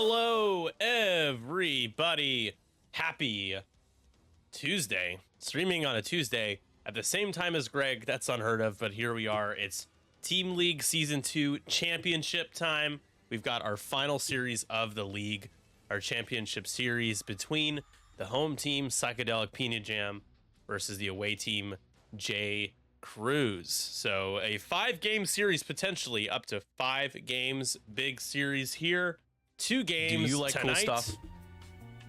Hello, everybody. Happy Tuesday. Streaming on a Tuesday at the same time as Greg. That's unheard of, but here we are. It's Team League Season 2 championship time. We've got our final series of the league, our championship series between the home team, Psychedelic Pina Jam, versus the away team, J. Cruz. So a 5-game series, potentially up to 5 games. Big series here. 2 games. Do you like tonight. cool stuff?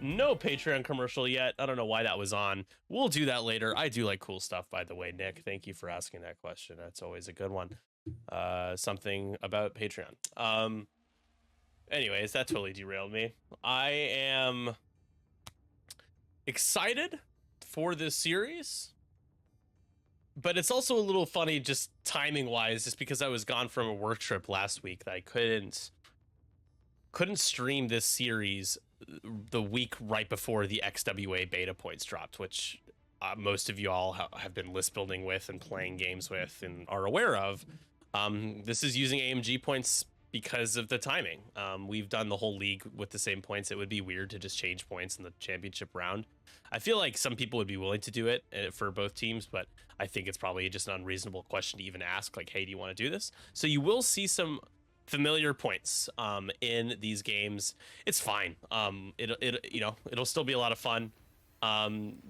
No Patreon commercial yet. I don't know why that was on. We'll do that later. I do like cool stuff, by the way, Nick. Thank you for asking that question. That's always a good one. Something about Patreon. Anyways, that totally derailed me. I am excited for this series, but it's also a little funny just timing wise, just because I was gone from a work trip last week that I couldn't stream this series the week right before the XWA beta points dropped, which most of you all have been list building with and playing games with and are aware of. This is using AMG points because of the timing. We've done the whole league with the same points. It would be weird to just change points in the championship round. I feel like some people would be willing to do it for both teams, but I think it's probably just an unreasonable question to even ask, like, hey, do you want to do this? So you will see some familiar points in these games. It's fine. It'll still be a lot of fun.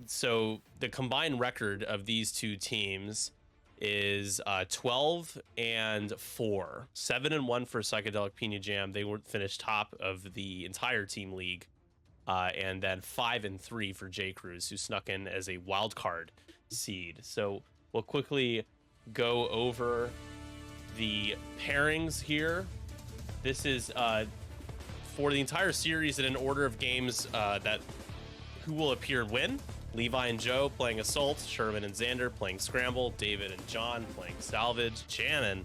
So the combined record of these two teams is 12-4, 7-1 for Psychedelic Pina Jam. They were finished top of the entire team league, and then 5-3 for J. Cruz, who snuck in as a wild card seed. So we'll quickly go over the pairings here. This is for the entire series in an order of games that who will appear and win. Levi and Joe playing Assault, Sherman and Xander playing Scramble, David and John playing Salvage, Shannon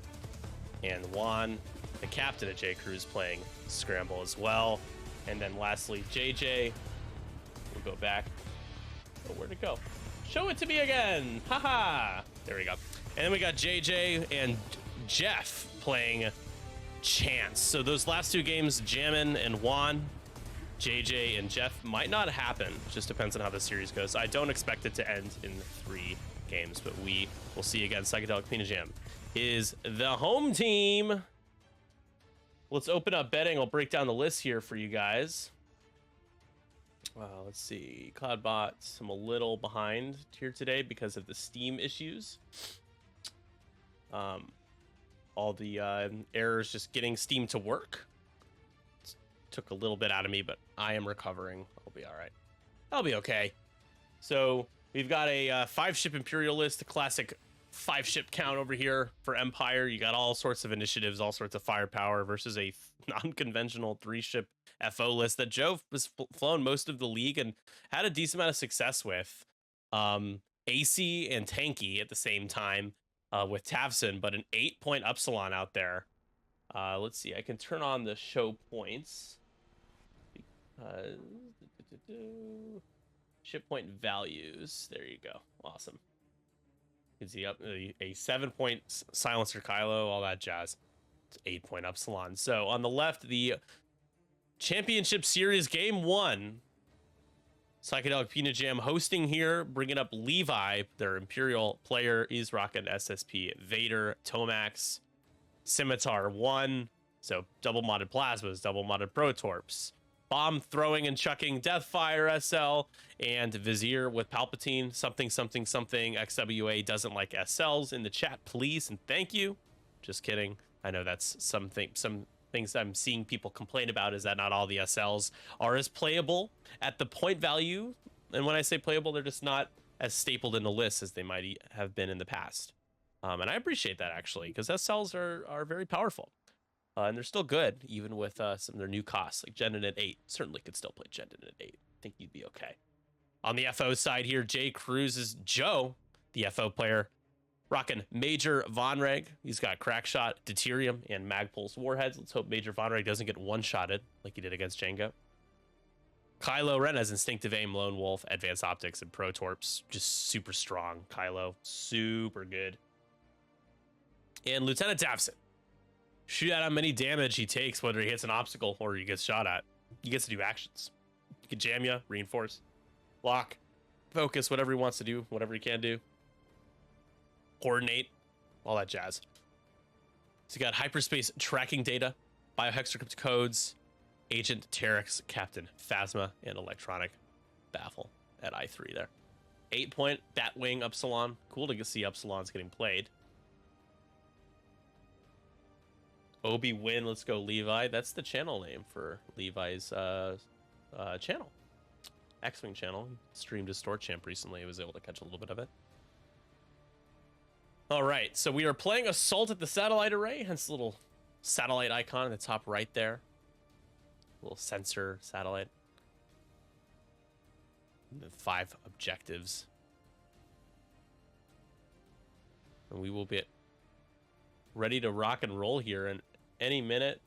and Juan, the captain of J. Cruz, playing Scramble as well. And then lastly, JJ. We'll go back. Oh, where'd it go? Show it to me again. Haha. There we go. And then we got JJ and Jeff playing Chance. So those last 2 games, Jammin and Juan, JJ and Jeff, might not happen. Just depends on how the series goes. I don't expect it to end in 3 games, but we will see again. Psychedelic Pina Jam is the home team. Let's open up betting. I'll break down the list here for you guys. Let's see. Cloudbot, I'm a little behind here today because of the Steam issues. All the errors just getting Steam to work. Took a little bit out of me, but I am recovering. I'll be all right. I'll be okay. So we've got a 5-ship Imperial list, a classic 5-ship count over here for Empire. You got all sorts of initiatives, all sorts of firepower versus a non-conventional 3-ship FO list that Joe was flown most of the league and had a decent amount of success with. AC and Tanky at the same time with Tavson, but an 8-point Upsilon out there. Let's see. I can turn on the show points. Ship point values. There you go. Awesome. You can see up a 7-point Silencer Kylo, all that jazz. It's 8-point Upsilon. So on the left, the Championship Series Game 1. Psychedelic Pina Jam hosting here, bringing up Levi, their Imperial player. He's rocking SSP Vader, Tomax, Scimitar 1. So double modded plasmas, double modded protorps. Bomb throwing and chucking Deathfire SL, and Vizier with Palpatine. Something. XWA doesn't like SLs in the chat, please and thank you. Just kidding. I know that's some things I'm seeing people complain about is that not all the SLs are as playable at the point value. And when I say playable, they're just not as stapled in the list as they might have been in the past. And I appreciate that, actually, because SLs are very powerful. And they're still good, even with some of their new costs, like Jendon at 8. Certainly could still play Jendon at 8. I think you'd be okay. On the FO side here, J. Cruz is Joe, the FO player, rocking Major Vonreg. He's got Crackshot, Deuterium, and Magpulse warheads. Let's hope Major Vonreg doesn't get one-shotted like he did against Jango. Kylo Ren has Instinctive Aim, Lone Wolf, Advanced Optics, and Protorps. Just super strong. Kylo, super good. And Lieutenant Tavson. Shoot out how many damage he takes, whether he hits an obstacle or he gets shot at. he gets to do actions. He can jam you, reinforce, block, focus, whatever he wants to do, whatever he can do. Coordinate, all that jazz. So you got hyperspace tracking data, biohexacrypt codes, Agent Terex, Captain Phasma, and Electronic Baffle at I3 there. 8-point Batwing Upsilon. Cool to see Upsilons getting played. Obi Win, let's go Levi. That's the channel name for Levi's channel. X-Wing channel. Streamed his Store Champ recently. I was able to catch a little bit of it. All right, so we are playing Assault at the Satellite Array, hence the little satellite icon in the top right there. Little sensor satellite. And the 5 objectives. And we will be ready to rock and roll here in any minute.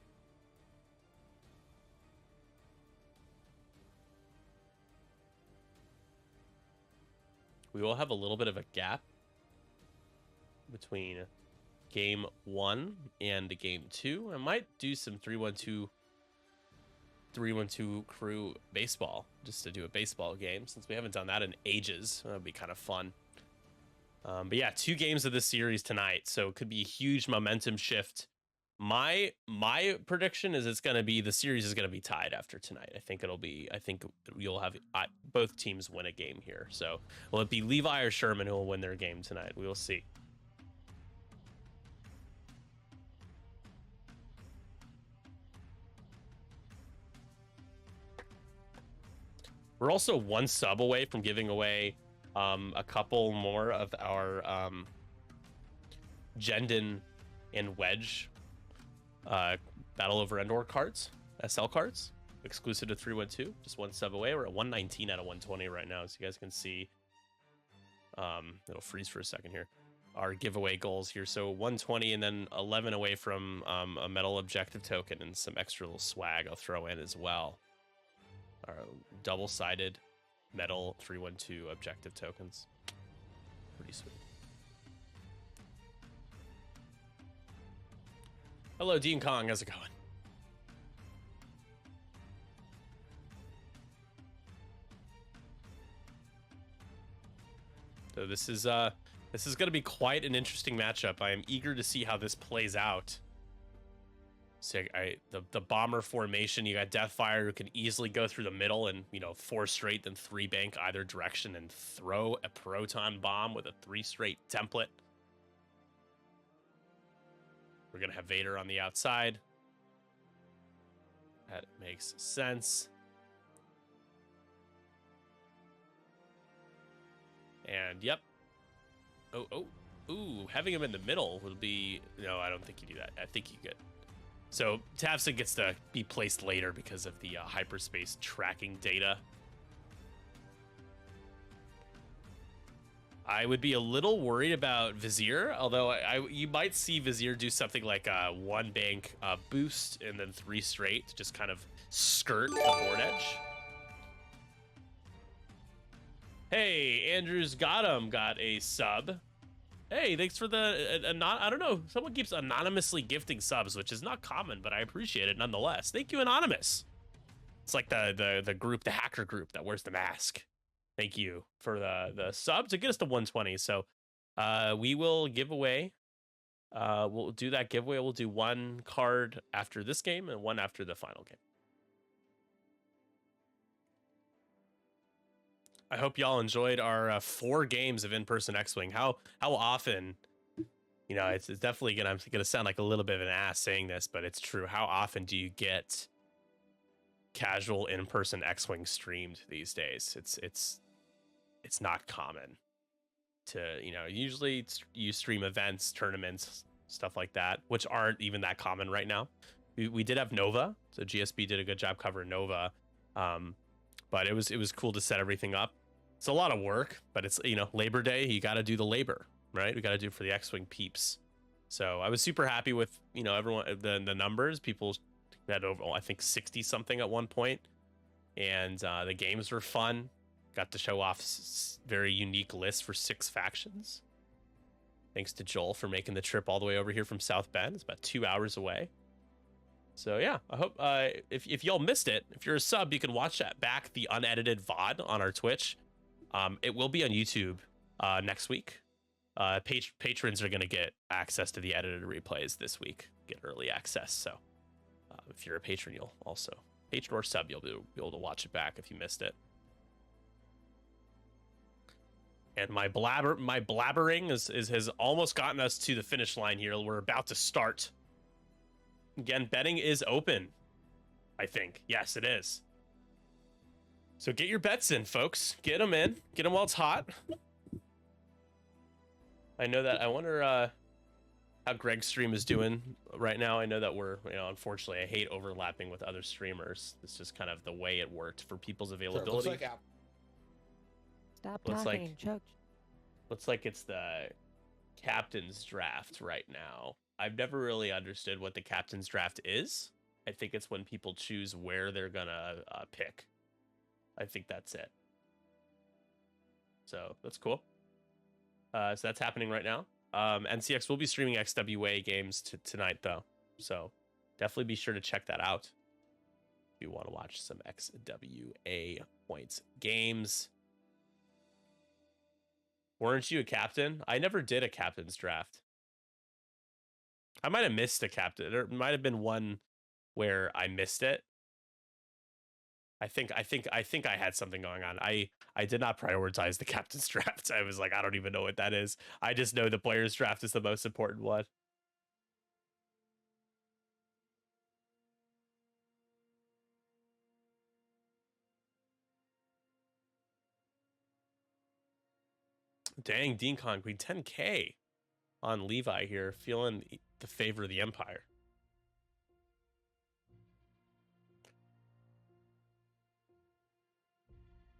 We will have a little bit of a gap between game 1 and game 2. I might do some 3-1-2 crew baseball, just to do a baseball game, since we haven't done that in ages. That would be kind of fun. But yeah, 2 games of this series tonight, so it could be a huge momentum shift. My prediction is the series is going to be tied after tonight. I think you'll have both teams win a game here. So will it be Levi or Sherman who will win their game tonight? We will see. We're also 1 sub away from giving away a couple more of our Jendon and Wedge Battle over Endor cards, SL cards, exclusive to 312. Just 1 sub away. We're at 119 out of 120 right now, so you guys can see. It'll freeze for a second here. Our giveaway goals here. So 120 and then 11 away from a metal objective token and some extra little swag I'll throw in as well. Our double-sided metal 312 objective tokens. Pretty sweet. Hello, Dean Kong. How's it going? So this is going to be quite an interesting matchup. I am eager to see how this plays out. So the bomber formation, you got Deathfire who can easily go through the middle and 4 straight, then 3 bank either direction and throw a proton bomb with a 3 straight template. We're gonna have Vader on the outside. That makes sense. And yep. Ooh, having him in the middle would be... No, I don't think you do that. I think you get... So Tavson gets to be placed later because of the hyperspace tracking data. I would be a little worried about Vizier, although you might see Vizier do something like a 1 bank boost and then 3 straight to just kind of skirt the board edge. Hey, Andrews got a sub. Hey, thanks for the I don't know, someone keeps anonymously gifting subs, which is not common, but I appreciate it nonetheless. Thank you, Anonymous. It's like the group, the hacker group that wears the mask. Thank you for the sub to get us to 120. So we will give away. We'll do that giveaway. We'll do 1 card after this game and 1 after the final game. I hope y'all enjoyed our 4 games of in-person X-Wing. How often, it's definitely I'm gonna sound like a little bit of an ass saying this, but it's true. How often do you get casual in-person X-Wing streamed these days? It's not common to, usually you stream events, tournaments, stuff like that, which aren't even that common right now. We did have Nova, so GSB did a good job covering Nova, but it was cool to set everything up. It's a lot of work, but it's, Labor Day, you got to do the labor, right? We got to do it for the X-Wing peeps. So I was super happy with, everyone, the numbers. People had over, I think 60 something at one point, and the games were fun. Got to show off very unique lists for 6 factions. Thanks to Joel for making the trip all the way over here from South Bend. It's about 2 hours away. So yeah, I hope if y'all missed it, if you're a sub, you can watch that back, the unedited VOD on our Twitch. It will be on YouTube next week. Patrons are gonna get access to the edited replays this week, get early access. So if you're a patron, you'll also patron or sub, you'll be able to watch it back if you missed it. And my blabbering has almost gotten us to the finish line here. We're about to start. Again, betting is open, I think. Yes, it is. So get your bets in, folks. Get them in. Get them while it's hot. I know that. I wonder how Greg's stream is doing right now. I know that we're, unfortunately, I hate overlapping with other streamers. It's just kind of the way it worked for people's availability. Looks like Stop Looks talking, like- Chuck. Looks like it's the captain's draft right now. I've never really understood what the captain's draft is. I think it's when people choose where they're gonna pick. I think that's it. So that's cool. So that's happening right now. NCX will be streaming XWA games tonight, though. So definitely be sure to check that out if you want to watch some XWA points games. Weren't you a captain? I never did a captain's draft. I might have missed a captain. There might have been one where I missed it. I think I had something going on. I did not prioritize the captain's draft. I was like, I don't even know what that is. I just know the player's draft is the most important one. Dang, Dean Con Queen 10K on Levi here, feeling the favor of the Empire.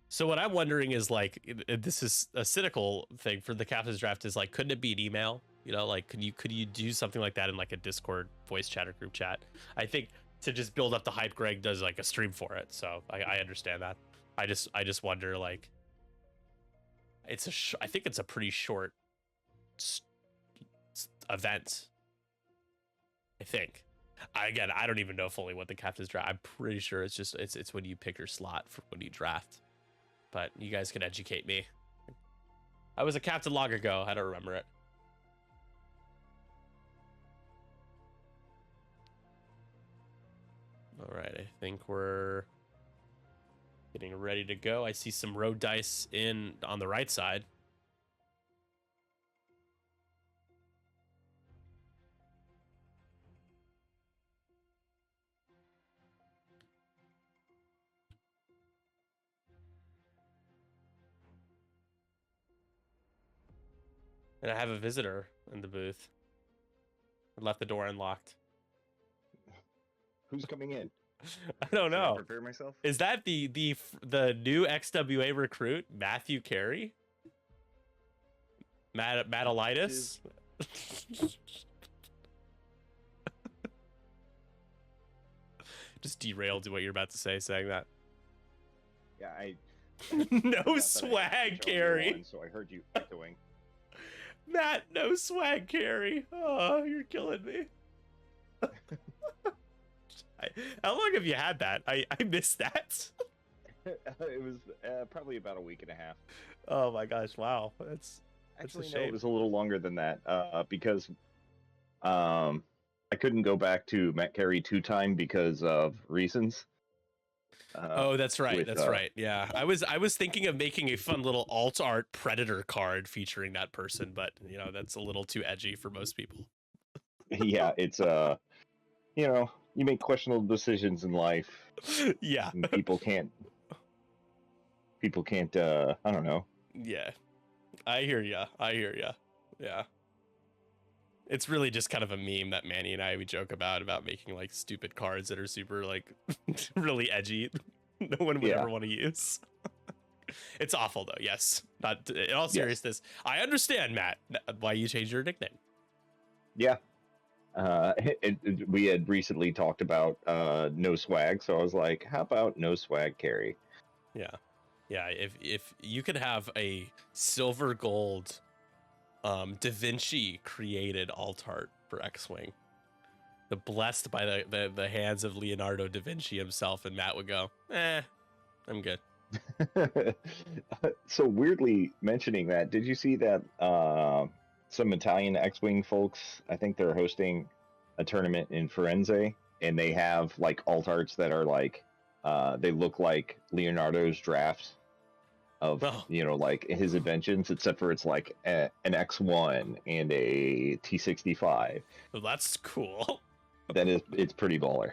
So what I'm wondering is, like, this is a cynical thing for the captain's draft, is like, couldn't it be an email? Like, could you do something like that in like a Discord voice chat or group chat? I think to just build up the hype, Greg does like a stream for it. So I understand that. I just wonder, like, I think it's a pretty short event. I think. Again, I don't even know fully what the captain's draft. I'm pretty sure it's when you pick your slot for when you draft. But you guys can educate me. I was a captain long ago. I don't remember it. All right, I think we're getting ready to go. I see some road dice in on the right side. And I have a visitor in the booth. I left the door unlocked. Who's coming in? I don't Should I know. prepare myself. Is that the new XWA recruit, Matthew Carey? Matalitis? Just derailed what you're about to say, saying that. Yeah, I. No swag, Carey. So I heard you echoing. Matt, no swag, Carey. Oh, you're killing me. How long have you had that? I missed that. It was probably about a week and a half. Oh my gosh! Wow, that's Actually, a no, shame. it was a little longer than that because I couldn't go back to Matt Carey 2-time because of reasons. Oh, that's right. with, That's right. Yeah, I was thinking of making a fun little alt art Predator card featuring that person, but that's a little too edgy for most people. Yeah, it's you make questionable decisions in life. Yeah. And people can't. I don't know. Yeah. I hear ya. Yeah. It's really just kind of a meme that Manny and we joke about making like stupid cards that are super like really edgy. No one would ever want to use. It's awful though. Yes. Not in all seriousness. I understand, Matt, why you changed your nickname. Yeah. We had recently talked about no swag, so I was like, how about no swag Carey? Yeah. If you could have a silver gold Da Vinci created alt art for X-Wing, the blessed by the hands of Leonardo da Vinci himself, and Matt would go, I'm good. So weirdly mentioning that, did you see that some Italian X-Wing folks, I think they're hosting a tournament in Firenze, and they have like alt arts that are like they look like Leonardo's drafts of Oh. like his inventions, except for it's like an X1 and a T65. Well, that's cool. It's pretty baller.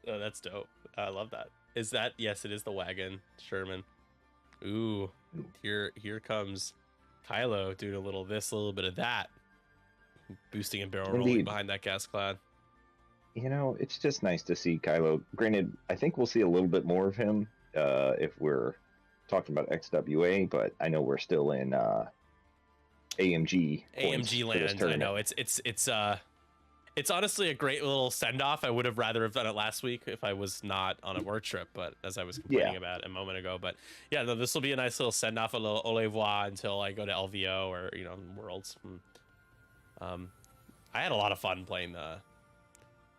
Oh, that's dope. I love that. Is that, yes, it is the wagon, Sherman. Ooh, here comes Kylo doing a little this, a little bit of that. Boosting and barrel rolling Indeed. behind that gas cloud. It's just nice to see Kylo. Granted, I think we'll see a little bit more of him if we're talking about XWA, but I know we're still in AMG points AMG for this land. I tournament. know it's honestly a great little send off. I would have rather have done it last week if I was not on a work trip, but as I was complaining about a moment ago. But yeah, no, this will be a nice little send off, a little au revoir until I go to LVO or Worlds. I had a lot of fun playing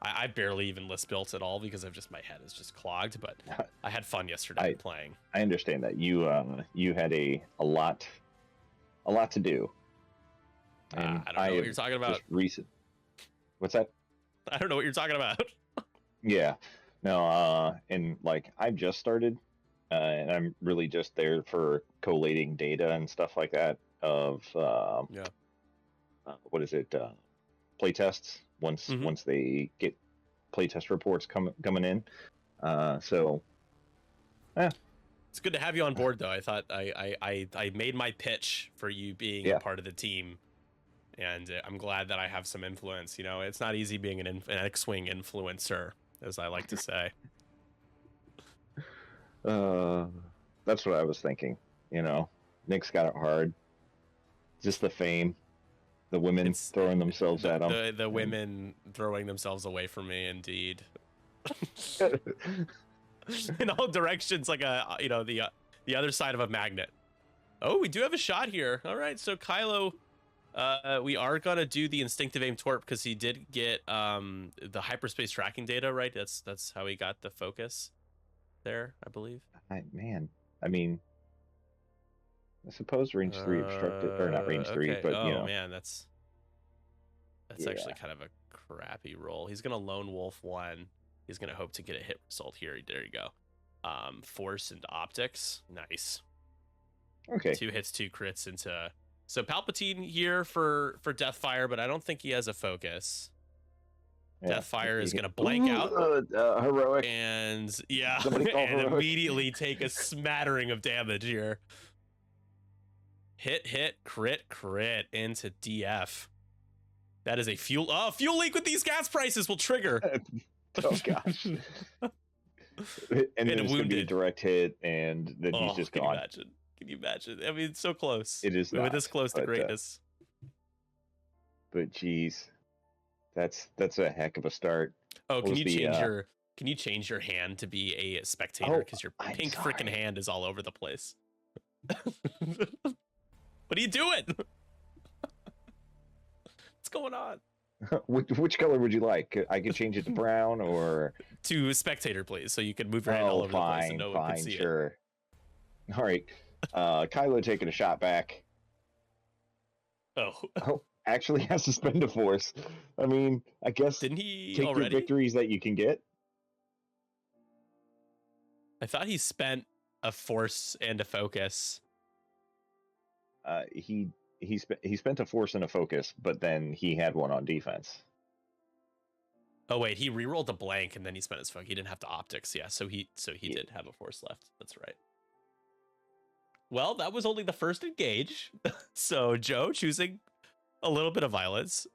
I barely even list built at all because my head is just clogged, but I had fun yesterday playing. I understand that you had a lot to do. And I don't know what you're talking about. What's that? I don't know what you're talking about. Yeah, no, and like I've just started, and I'm really just there for collating data and stuff like that of what is it? Playtests once they get playtest reports coming in. So it's good to have you on board, though. I thought I made my pitch for you being a part of the team, and I'm glad that I have some influence. It's not easy being an X-Wing influencer, as I like to say. That's what I was thinking. Nick's got it hard. Just the fame. The women throwing themselves at him. The women throwing themselves away from me, indeed. In all directions, like the other side of a magnet. Oh, we do have a shot here. All right, so Kylo, we are gonna do the instinctive aim torp because he did get the hyperspace tracking data, right? That's how he got the focus there, I believe. I suppose range 3 obstructed, or not range 3, okay. but man, that's actually kind of a crappy roll. He's gonna lone wolf 1. He's gonna hope to get a hit result here. There you go. Force and optics, nice. Okay. 2 hits, 2 crits into. So Palpatine here for Deathfire, but I don't think he has a focus. Yeah. Deathfire is gonna blank out. Heroic. And and heroic. Immediately take a smattering of damage here. Hit, crit into DF. That is a fuel leak with these gas prices will trigger. Oh gosh. And then it's gonna be a direct hit, and then he's just gone. Can you imagine? I mean, it's so close. It is. We were this close to greatness. But geez, that's a heck of a start. Oh, can you change your hand to be a spectator because your pink freaking hand is all over the place? What are you doing? What's going on? Which color would you like? I could change it to brown or to spectator, please, so you can move your hand all over the place and no one can see it. All right, Kylo taking a shot back. Oh, actually has to spend a force. I mean, I guess didn't he take already? The victories that you can get. I thought he spent a force and a focus. He spent a force and a focus, but then he had one on defense. Oh wait, he rerolled a blank and then he spent his focus. He didn't have the optics, yeah. So he did have a force left. That's right. Well, that was only the first engage. So Joe choosing a little bit of violence.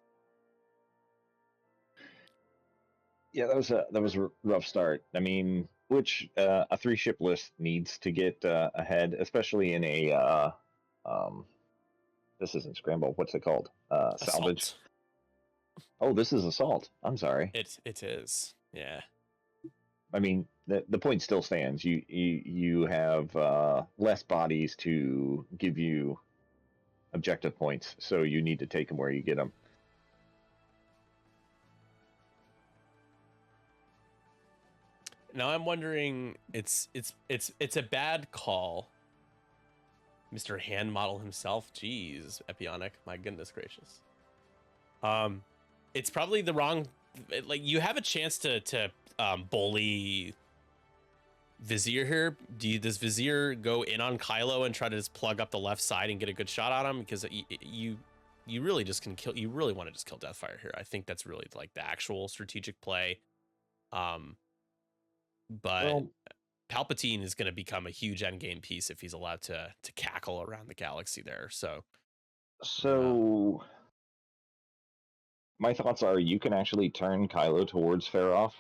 Yeah, that was a rough start. I mean, which a 3-ship list needs to get ahead, especially in a this isn't scramble. What's it called? Salvage. Assault. Oh, this is assault. I'm sorry. It is. Yeah. I mean, the point still stands. You have less bodies to give you objective points, so you need to take them where you get them. Now I'm wondering, it's a bad call. Mr. Hand Model himself, jeez, Epionic, my goodness gracious. It's probably the wrong. Like, you have a chance to bully Vizier here. Does Vizier go in on Kylo and try to just plug up the left side and get a good shot on him? Because you really just can kill. You really want to just kill Deathfire here. I think that's really like the actual strategic play. But Well, Palpatine is going to become a huge endgame piece if he's allowed to cackle around the galaxy there. So my thoughts are you can actually turn Kylo towards Feroff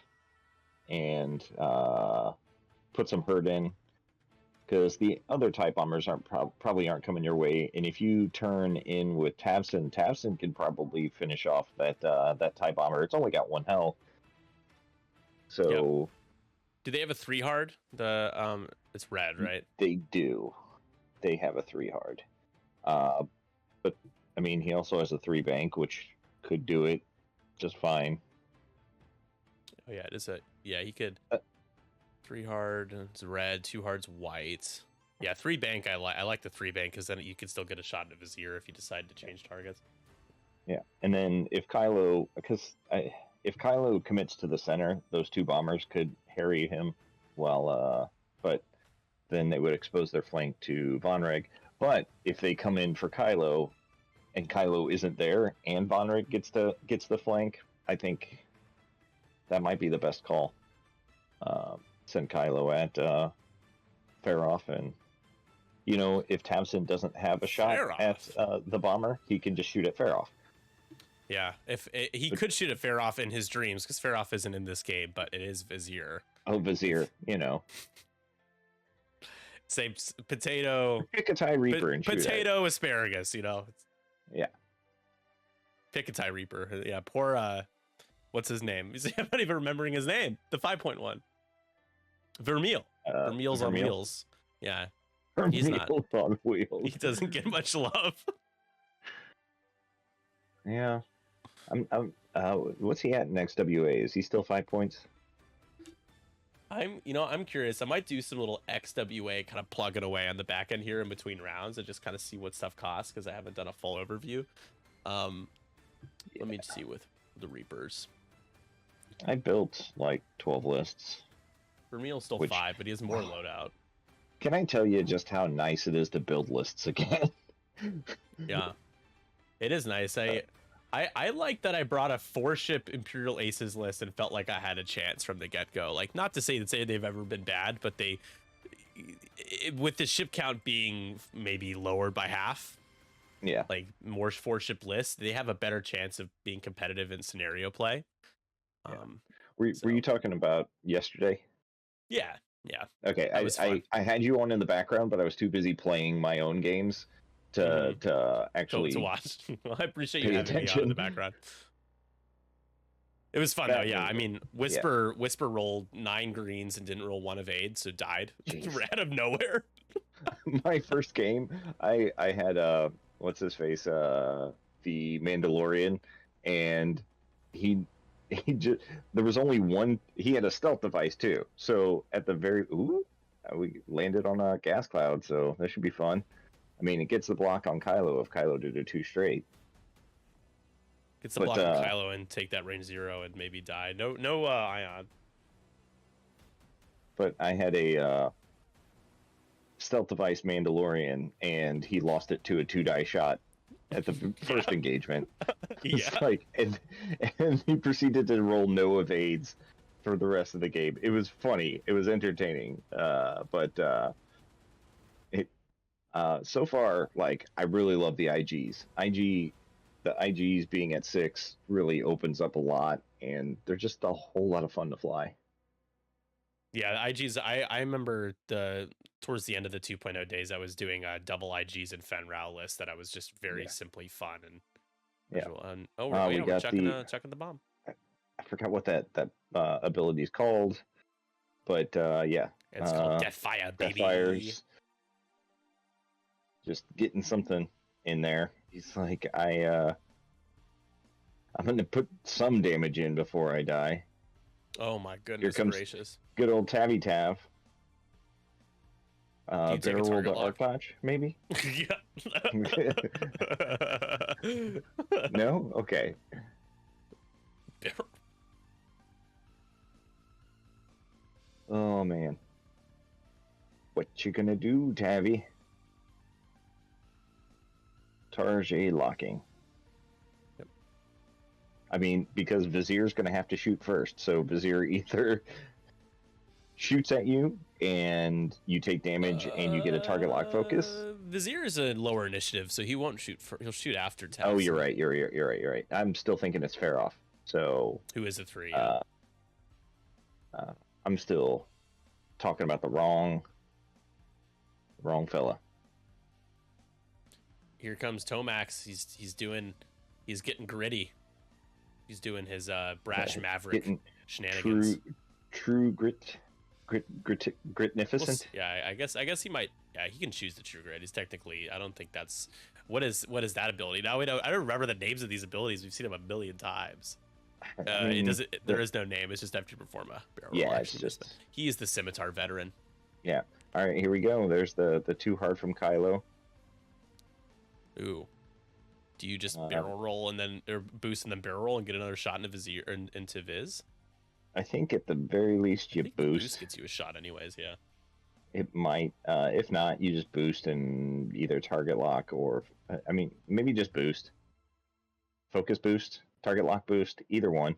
and put some hurt in, because the other TIE bombers probably aren't coming your way. And if you turn in with Tabson can probably finish off that TIE bomber. It's only got one health. So yep. Do they have a 3 hard? It's red, right? They do. They have a 3 hard. But I mean, he also has a 3 bank, which could do it just fine. Oh yeah, it is he could 3 hard. It's red. 2 hard's white. Yeah, 3 bank. I like the 3 bank because then you can still get a shot at Vizier if you decide to change targets. Yeah, and then if Kylo commits to the center, those 2 bombers could harry him. But then they would expose their flank to Vonreg. But if they come in for Kylo, and Kylo isn't there, and Vonreg gets the flank, I think that might be the best call. Send Kylo at Feroff, and if Tabson doesn't have a shot at the bomber, he can just shoot at Feroff. Yeah, he could shoot at Feroff in his dreams, because Feroff isn't in this game, but it is Vizier. Oh, Vizier, Say potato. Pick a TIE Reaper and shoot potato asparagus, Yeah. Pick a TIE Reaper. Yeah, poor what's his name? I'm not even remembering his name. The 5.1. Vermeil. Vermeil's on wheels. Yeah. He's not on wheels. He doesn't get much love. Yeah. What's he at in XWA? Is he still 5 points? I'm curious. I might do some little XWA kind of plugging away on the back end here in between rounds and just kind of see what stuff costs, because I haven't done a full overview. Let me see with the Reapers. I built like 12 lists. Vermeil's still 5, but he has more loadout. Can I tell you just how nice it is to build lists again? Yeah. It is nice. I like that I brought a 4-ship Imperial Aces list and felt like I had a chance from the get-go. Like, not to say they've ever been bad, but with the ship count being maybe lowered by half, yeah, like more 4-ship lists, they have a better chance of being competitive in scenario play. Yeah. Were you talking about yesterday? Yeah. Okay, I had you on in the background, but I was too busy playing my own games to actually to watch. Well, I appreciate you having me on in the background. It was fun though. Yeah, I mean, Whisper rolled 9 greens and didn't roll 1 evade, so died out of nowhere. My first game, I had what's his face, the Mandalorian, and he just, there was only one. He had a stealth device too. So at the we landed on a gas cloud, so that should be fun. I mean, it gets the block on Kylo if Kylo did it 2 straight. Gets the block on Kylo and take that range 0 and maybe die. No ion. But I had a stealth device Mandalorian, and he lost it to a 2-die shot at the first engagement. Yeah. It's like, and he proceeded to roll no evades for the rest of the game. It was funny. It was entertaining. But so far, like, I really love the IGs. The IGs being at 6 really opens up a lot, and they're just a whole lot of fun to fly. Yeah, IGs. I remember towards the end of the 2.0 days, I was doing double IGs and Fen Rao list that I was just very simply fun and visual. Yeah. And we're checking the bomb. I forgot what that ability is called, but yeah, it's called Deathfire, baby. Deathfire's just getting something in there. He's like, I'm gonna put some damage in before I die. Oh my goodness comes- gracious. Good old Tabby Tav. Do you take a Barrel roll target to lock? Arcbotch, maybe? Yeah. No? Okay. Oh, man. What you gonna do, Tabby? Tarjay locking. Yep. I mean, because Vizier's gonna have to shoot first, so Vizier either shoots at you and you take damage and you get a target lock focus. Vizier is a lower initiative, so he won't shoot. He'll shoot after Tess. Oh, you're right. You're right. I'm still thinking it's fair off. So Who is a 3? I'm still talking about the wrong fella. Here comes Tomax. He's getting gritty. He's doing his brash maverick Getting shenanigans. true gritnificent. Yeah, I guess he might. Yeah, he can choose the true grit. He's technically. I don't think that's. What is that ability? Now I don't remember the names of these abilities. We've seen them a million times. I mean, There is no name. It's just after you perform a barrel yeah, roll it's action. just He is the scimitar veteran. yeah. All right, here we go. There's the too hard from Kylo. Ooh. Do you just barrel roll and then or boost and then barrel roll and get another shot into Vizier into Viz? I think at the very least you I think the boost boost. gets you a shot anyways. Yeah. It might. If not, you just boost and either target lock or I mean maybe just boost. Focus boost, target lock boost, either one.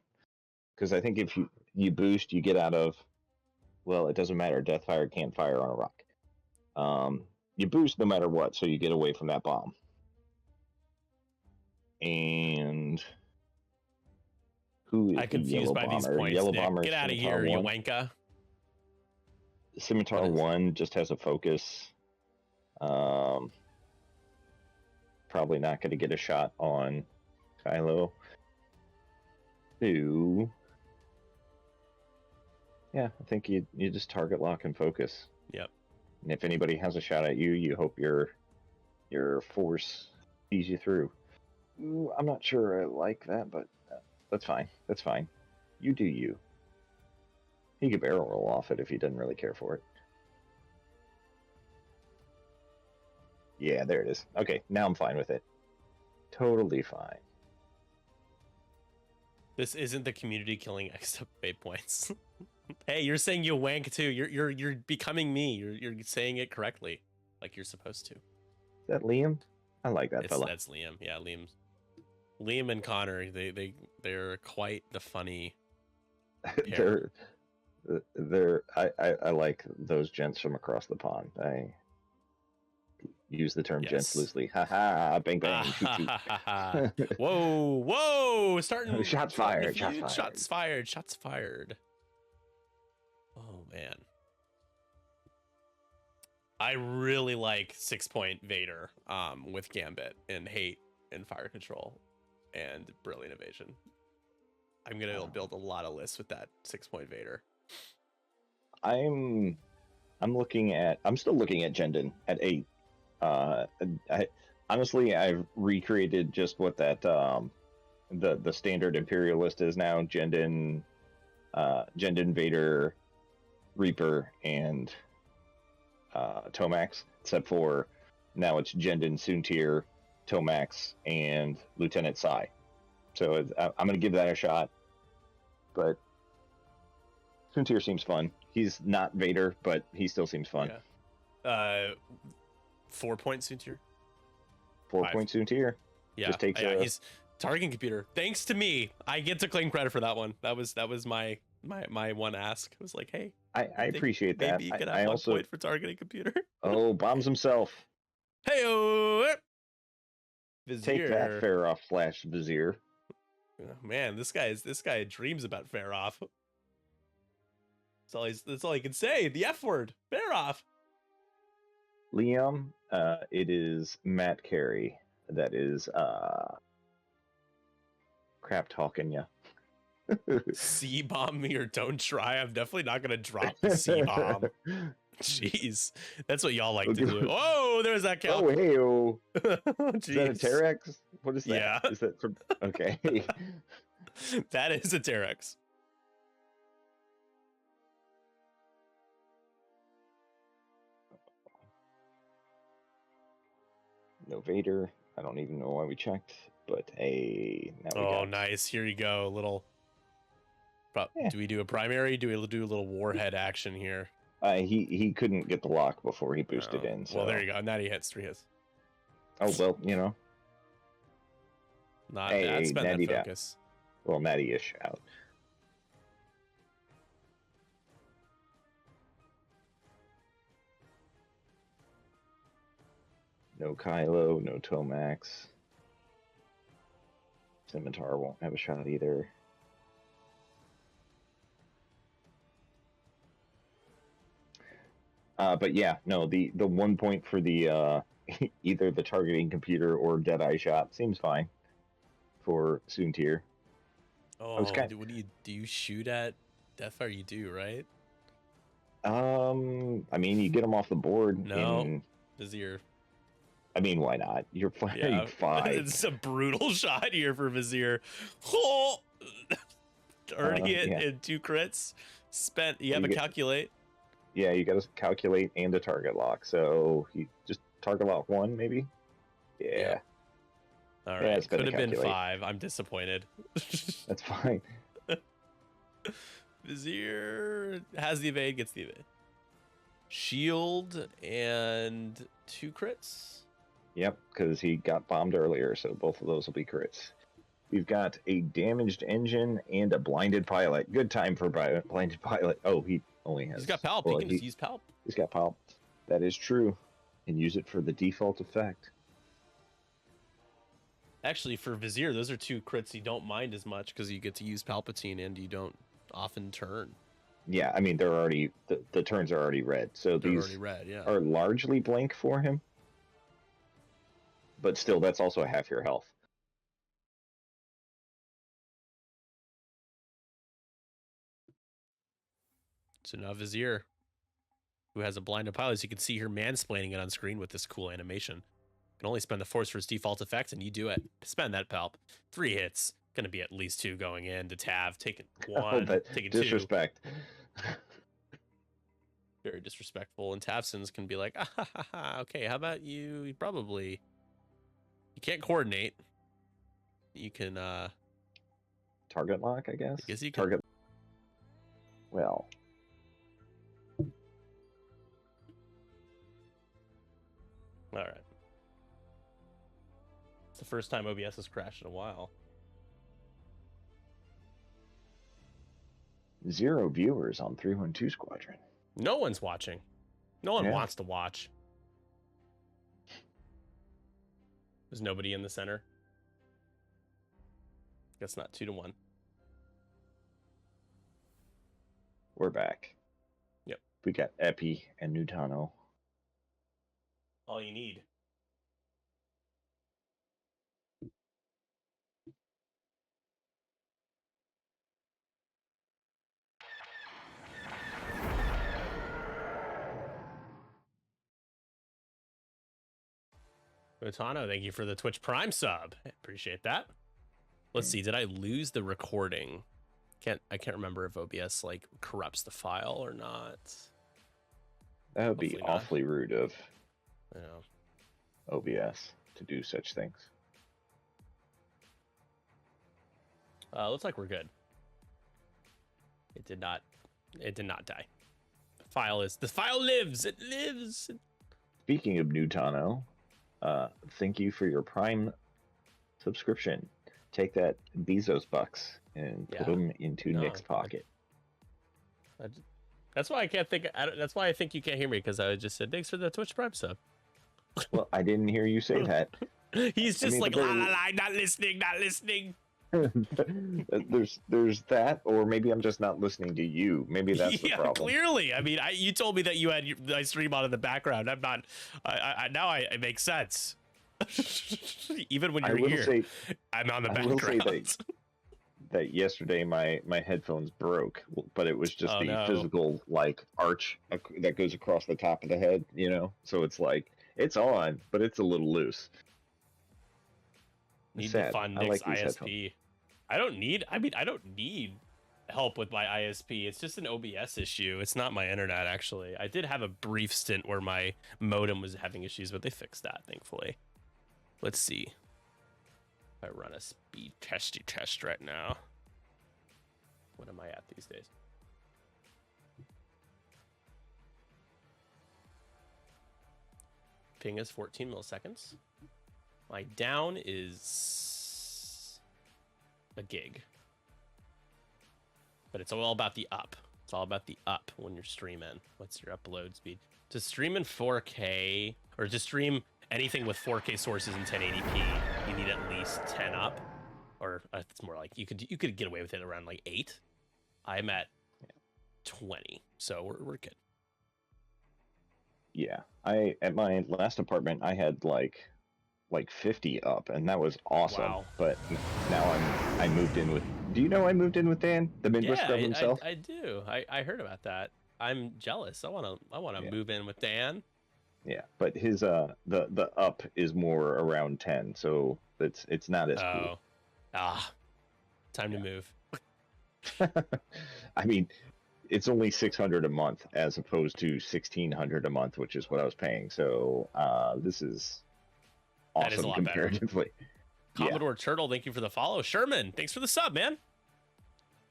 Because I think if you boost, you get out of. Well, it doesn't matter. Deathfire can't fire on a rock. You boost no matter what, so you get away from that bomb. And who is I'm confused by these points. Yellow Nick. Bomber. Get out of here, you wanka. Scimitar What is- 1 just has a focus. Probably not going to get a shot on Kylo. 2. Yeah, I think you just target lock and focus. Yep. And if anybody has a shot at you, you hope your force sees you through. Ooh, I'm not sure I like that, but that's fine. That's fine. You do you. He could barrel roll off it if he doesn't really care for it. Yeah, there it is. Okay, now I'm fine with it. Totally fine. This isn't the community killing X to pay points. Hey, you're saying you wank too. You're becoming me. You're saying it correctly, like you're supposed to. Is that Liam? I like that fella. That's Liam. Yeah, Liam and Connor. They're quite the funny. pair. I like those gents from across the pond. I use the term gents Yes. loosely. Ha ha! Bang bang! Shoot shoot. Whoa! Starting Shots starting fired, the shots feud. Shots fired. Oh man, I really like 6-point Vader with Gambit and Hate and Fire Control and Brilliant Evasion. I'm gonna build a lot of lists with that 6-point Vader. I'm still looking at Jendon at 8. Honestly, I've recreated just what that the standard Imperialist is now. Jendon, Vader, Reaper, and Tomax, except for now it's Jendon, Soontir, Tomax, and Lieutenant Sai. So I'm going to give that a shot. But Soontir seems fun. He's not Vader, but he still seems fun. Yeah. 4-point Soontir. 4-point Soontir. Yeah, Just takes he's targeting computer. Thanks to me, I get to claim credit for that one. That was my one ask. It was like, hey, I appreciate that. maybe you could I have 1 also point for targeting computer. bombs himself. Hey, Take that, Farah / Vizier. Oh, man, this guy dreams about Faroff. That's all he can say. The F word, Faroff. Liam, it is Matt Carey that is crap talking ya. C-bomb me or don't try. I'm definitely not gonna drop the C-bomb. Jeez, that's what y'all like to do. Oh, there's that cow. Oh, hey, oh. Is that a Jeez. Terex? What is that? Yeah. Is that from... Okay. That is a Terex. No Vader. I don't even know why we checked, but now we Oh, got. nice. Here you go. Yeah. Do we do a primary? Do we do a little warhead action here? He couldn't get the lock before he boosted Oh, in. So. Well, there you go. Now he hits 3 hits. Oh well, Not Hey, bad. Spend natty that down. focus. well, natty-ish out. No Kylo, no Tomax. Scimitar won't have a shot either. But yeah, no, the 1 point for the either the targeting computer or Deadeye shot seems fine for Soontir. Oh, what do you shoot at Deathfire? You do, right? I mean, you get them off the board. No. Vizier. I mean, why not? You're firing Yeah, 5. it's a brutal shot here for Vizier. Oh! Earning it in 2 crits. Spent. You have a calculate. Yeah, you got to calculate and a target lock. So you just target lock 1, maybe. Yeah. All right. Yeah, Could have been 5. I'm disappointed. That's fine. Vizier has the evade, gets the evade. Shield and 2 crits. Yep, because he got bombed earlier, so both of those will be crits. We've got a damaged engine and a blinded pilot. Good time for blinded pilot. Oh, he only has. He's got Palp. He can just use Palp. He's got Palp. That is true. And use it for the default effect. Actually, for Vizier, those are 2 crits you don't mind as much because you get to use Palpatine and you don't often turn. Yeah, I mean, they're already the turns are already red, so they're these already red, yeah. are largely blank for him. But still, that's also half your health. So now Vizier, who has a blinded pilot, as you can see here mansplaining it on screen with this cool animation. Can only spend the force for his default effect, and you do it. Spend that Palp. 3 hits. Gonna be at least 2 going in to Tav. Taking 1, taking 2. Disrespect. Very disrespectful. And Tavson's can be like, okay, how about you probably... You can't coordinate. You can, Target lock, I guess? I guess you can. Target... Well... All right. It's the first time OBS has crashed in a while. 0 viewers on 312 Squadron. No one's watching. No one wants to watch. There's nobody in the center. Guess not 2-1. We're back. Yep. We got Epi and Nutano. All you need. Nutano, thank you for the Twitch Prime sub. I appreciate that. Let's see, did I lose the recording? I can't remember if OBS like corrupts the file or not. That would be awfully rude of Yeah. OBS to do such things. Looks like we're good. It did not die. The file lives. It lives. Speaking of Nutano, thank you for your Prime subscription. Take that Bezos bucks and put them into Nick's pocket. That's why I can't think. That's why I think you can't hear me, because I just said thanks for the Twitch Prime sub. Well, I didn't hear you say that. He's just like la la la, not listening. There's that, or maybe I'm just not listening to you. Maybe that's the problem. Clearly. I mean, you told me that you had my stream on in the background. I'm not. Now it makes sense. Even when you're here, I'm on the background. I will say that yesterday my headphones broke, but it was just physical like arch that goes across the top of the head, So it's like it's on, but it's a little loose. Need to find Nick's ISP. I don't need help with my ISP. It's just an OBS issue. It's not my internet, actually. I did have a brief stint where my modem was having issues, but they fixed that, thankfully. Let's see. If I run a speed testy test right now. What am I at these days? Ping is 14 milliseconds. My down is a gig. But it's all about the up. It's all about the up when you're streaming. What's your upload speed? To stream in 4K, or to stream anything with 4K sources in 1080p, you need at least 10 up. Or it's more like you could get away with it around like 8. I'm at 20, so we're good. Yeah, at my last apartment I had like 50 up, and that was awesome. Wow. But now I moved in with. Do you know I moved in with Dan, the Midwest Scrub Yeah, himself? I do. I heard about that. I'm jealous. I wanna Yeah. move in with Dan. Yeah, but his the up is more around 10, so it's not as cool. Time to move. I mean, it's only 600 a month as opposed to 1600 a month, which is what I was paying. So this is That is a awesome lot better. comparatively. Commodore Turtle, thank you for the follow. Sherman, thanks for the sub, man.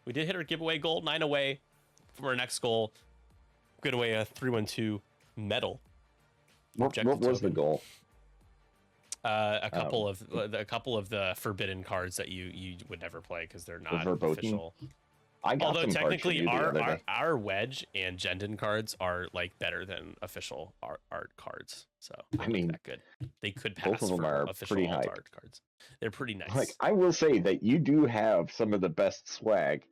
We did hit our giveaway goal, 9 away from our next goal. Good away a 312 medal. What was the goal? A couple of the forbidden cards that you would never play because they're not Verboten? official. I got Although some cards from technically you the other day. our wedge and Jendon cards are like better than official art cards. So I mean, that good. They could both pass of them for are official pretty alt hype. art cards. They're pretty nice. Like, I will say that you do have some of the best swag.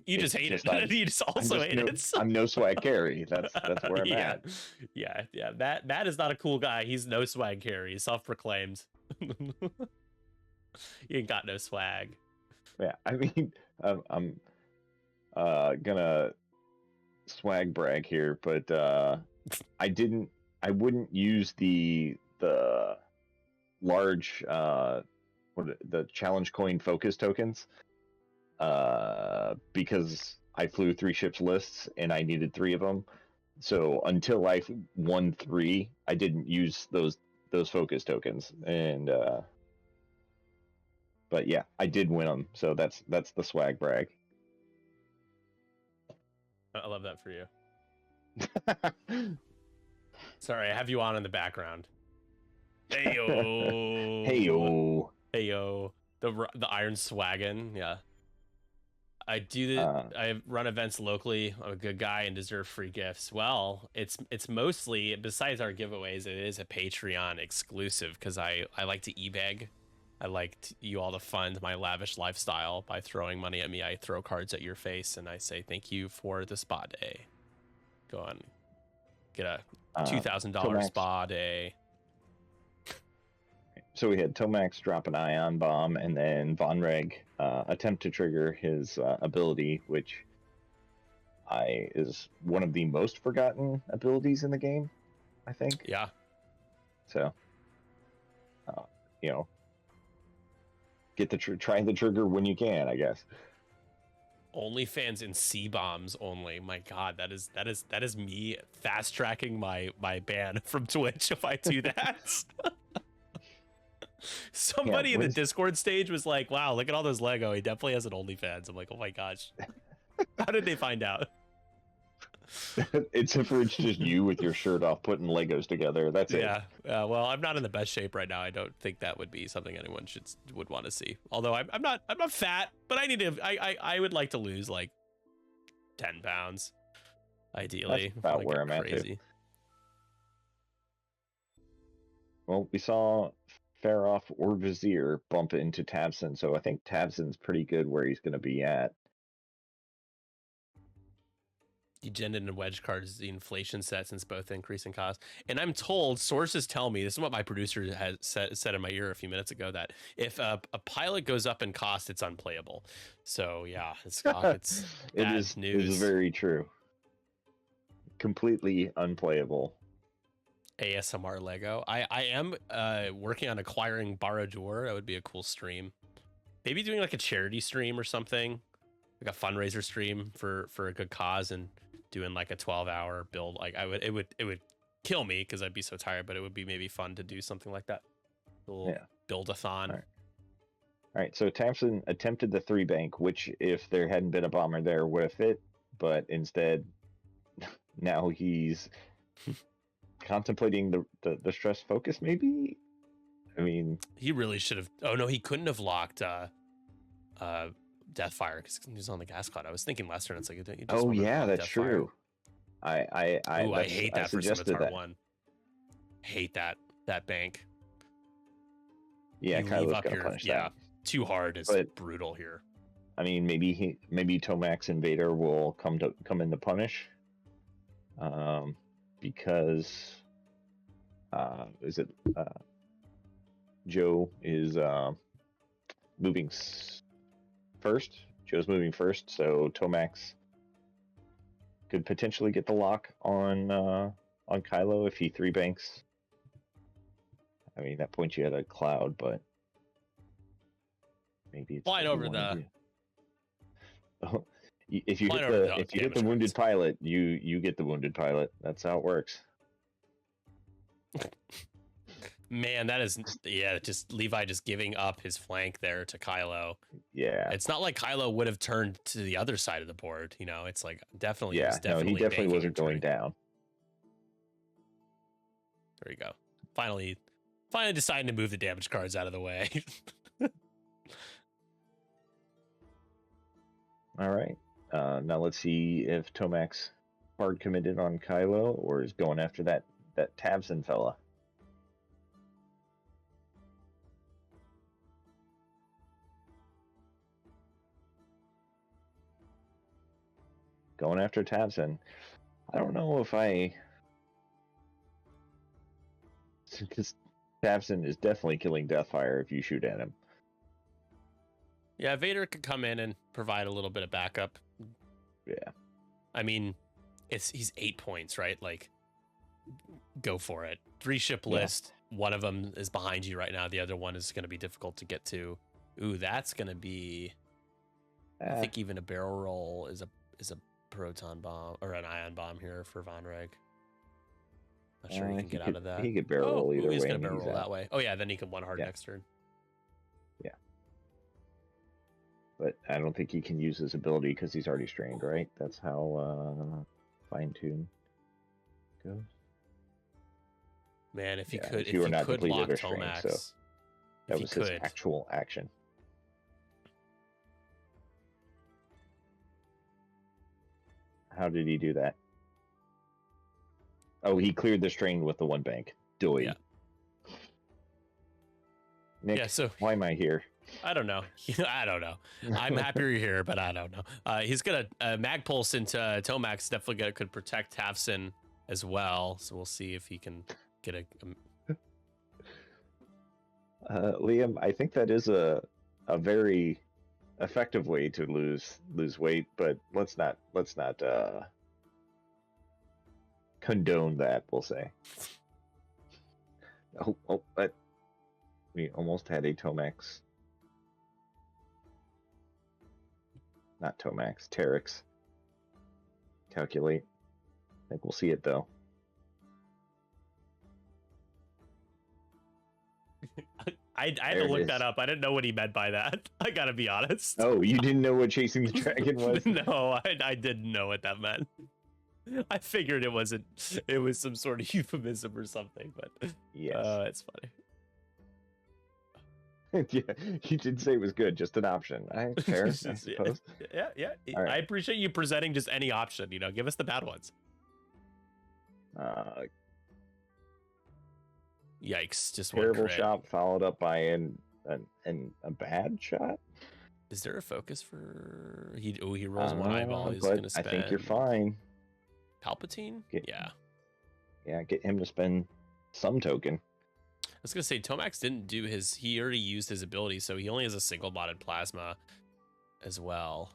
You just hate just it. You just also hate it. I'm no swag carry. That's where I'm at. Yeah. Matt is not a cool guy. He's no swag carry. He's self-proclaimed. You ain't got no swag. Yeah, I mean, I'm gonna swag brag here, but I wouldn't use the large the challenge coin focus tokens because I flew 3 ships lists and I needed 3 of them. So until I won 3, I didn't use those focus tokens, and but yeah, I did win them. So that's the swag brag. I love that for you. Sorry, I have you on in the background. Hey yo. Hey yo. Hey yo. The Iron Swaggin. Yeah. I run events locally. I'm a good guy and deserve free gifts. Well, it's mostly, besides our giveaways, it is a Patreon exclusive because I like to e-beg. I like you all to fund my lavish lifestyle by throwing money at me. I throw cards at your face and I say thank you for the spa day. Go on, get a $2,000 spa day. So we had Tomax drop an ion bomb, and then Von Reg attempt to trigger his ability, which is one of the most forgotten abilities in the game, I think. Yeah. So, get try the trigger when you can, I guess. OnlyFans and C-bombs only. My God, that is me fast tracking my ban from Twitch if I do that. Somebody in the Discord stage was like, "Wow, look at all those Lego. He definitely has an OnlyFans." I'm like, "Oh my gosh, how did they find out?" It's just you with your shirt off putting Legos together. That's it. Yeah. Well, I'm not in the best shape right now. I don't think that would be something anyone would want to see. Although I'm not fat, but I need to. I would like to lose like 10 pounds, ideally. That's about where I'm at too. Well, we saw Faroff or Vizier bump into Tabson, so I think Tabson's pretty good where he's going to be at. Jendon and wedge cards, the inflation set, since both increase in cost. And I'm told, sources tell me, this is what my producer has said in my ear a few minutes ago, that if a pilot goes up in cost, it's unplayable. So yeah, it's bad news. It is very true. Completely unplayable. ASMR Lego. I am working on acquiring Barador. That would be a cool stream. Maybe doing like a charity stream or something, like a fundraiser stream for a good cause, and doing like a 12-hour build. Like it would kill me because I'd be so tired, but it would be maybe fun to do something like that. little Yeah. build-a-thon. Alright. All right, so Thompson attempted the 3 bank, which, if there hadn't been a bomber there, would have fit, but instead, now he's contemplating the stress focus, maybe? I mean, He really should have. Oh no, he couldn't have locked Deathfire because he was on the gas cloud. I was thinking last turn. It's like, don't you just oh wanna yeah, lock that's Deathfire? true. I Ooh, I hate that for suggested Scimitar that. 1. Hate that bank. Yeah, You leave Kylo's up gonna your punish yeah. that. Too hard is But- brutal here. I mean, maybe Tomax and Vader will come in to punish, because is it Joe is moving first. Joe's moving first, so Tomax could potentially get the lock on Kylo if he 3 banks. I mean, that points you at a cloud, but maybe it's Flying what you over wanna the- do. Oh, if you Flying get over the the if you get the damage wounded cards. pilot, you get the wounded pilot. That's how it works. Man, that is just Levi just giving up his flank there to Kylo. Yeah, It's not like Kylo would have turned to the other side of the board, you know. It's like definitely yeah. he's definitely No, he definitely banking wasn't and going turning. down. There you go. Finally deciding to move the damage cards out of the way. All right. Now let's see if Tomax hard committed on Kylo or is going after that Tabson fella. Going after Tabson. I don't know if because Tabson is definitely killing Deathfire if you shoot at him. Yeah, Vader could come in and provide a little bit of backup. Yeah. I mean, he's 8 points, right? Like, go for it. 3-ship Yeah. list. One of them is behind you right now. The other one is going to be difficult to get to. Ooh, that's going to be. I think even a barrel roll is a proton bomb or an ion bomb here for Von Reg. Not sure he can get out of that. He could barrel roll either he's way. gonna and barrel he's roll out. that way. Oh yeah, then he can one hard Yeah. next turn. But I don't think he can use his ability because he's already strained, right? That's how fine tune goes. Man, if he Yeah, could, if if you were he not could depleted lock or strained, Tomax, so That if was he his could, actual action. How did he do that? Oh, he cleared the strain with the 1 bank. Doy. Yeah. Nick, yeah. So why am I here? I don't know. I don't know. I'm happy you're here, but I don't know. He's gonna mag pulse into Tomax. Definitely could protect Tafson as well. So we'll see if he can get a Liam, I think that is a very effective way to lose weight, but let's not condone that, we'll say. But we almost had a Tomax. Not Tomax, Terex. Calculate. I think we'll see it though. I had There to it look is. that up. I didn't know what he meant by that. I gotta be honest. Oh, you didn't know what Chasing the Dragon was? No, I didn't know what that meant. I figured it was some sort of euphemism or something, but Yes. it's funny. Yeah, you did say it was good, just an option. Fair, I suppose. Yeah. All right. I appreciate you presenting just any option. You know, give us the bad ones. Yikes! Just one Terrible crit. shot followed up by a bad shot. Is there a focus for he rolls one eyeball. He's but gonna spend. I think you're fine. Palpatine. Get- Yeah. Yeah, get him to spend some token. I was gonna say Tomax didn't do his. He already used his ability, so he only has a single botted plasma, as well.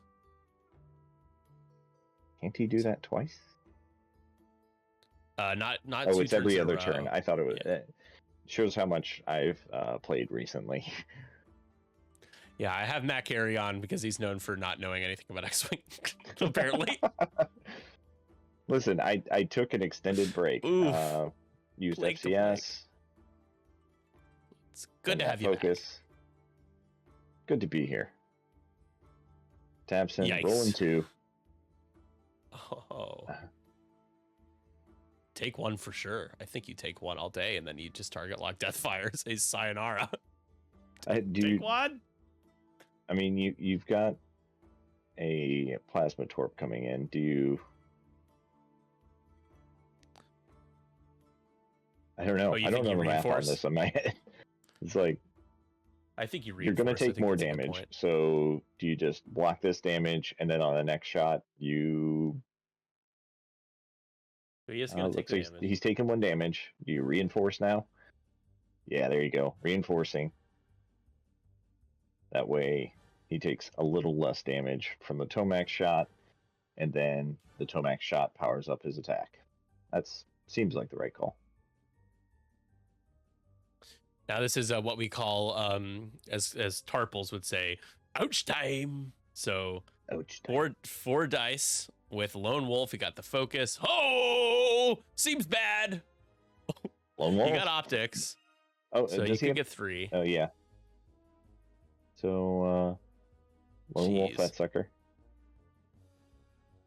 Can't he do that twice? Not. Oh, two it's every turns in a other row. turn. I thought it was. Yeah. It shows how much I've played recently. Yeah, I have Matt Carey on because he's known for not knowing anything about X-Wing, apparently. Listen, I took an extended break. Oof. Used Blink to FCS. It's good And to that have you focus. Good to be here. Tabson, Yikes. rolling 2. back. Oh. Take one for sure. I think you take one all day, and then you just target lock Deathfire, say sayonara. Take one. I mean, you've got a Plasma Torp coming in. Do you? I don't know. Oh, you I don't think you know the math on reinforce? this in my head. It's like I think you you're going to reinforce. I take think more that's a good damage. point. So do you just block this damage, and then on the next shot you? But he is going to take Looks like the damage. he's taken 1 damage. Do you reinforce now? Yeah, there you go. Reinforcing. That way he takes a little less damage from the Tomac shot, and then the Tomac shot powers up his attack. That's seems like the right call. Now this is what we call, as Tarples would say, ouch time. So Ouch. four dice with Lone Wolf. He got the focus. Oh, seems bad. Lone Wolf. He got optics, Oh, so you does he can have? get 3. Oh yeah. So Lone Wolf, Jeez. that sucker.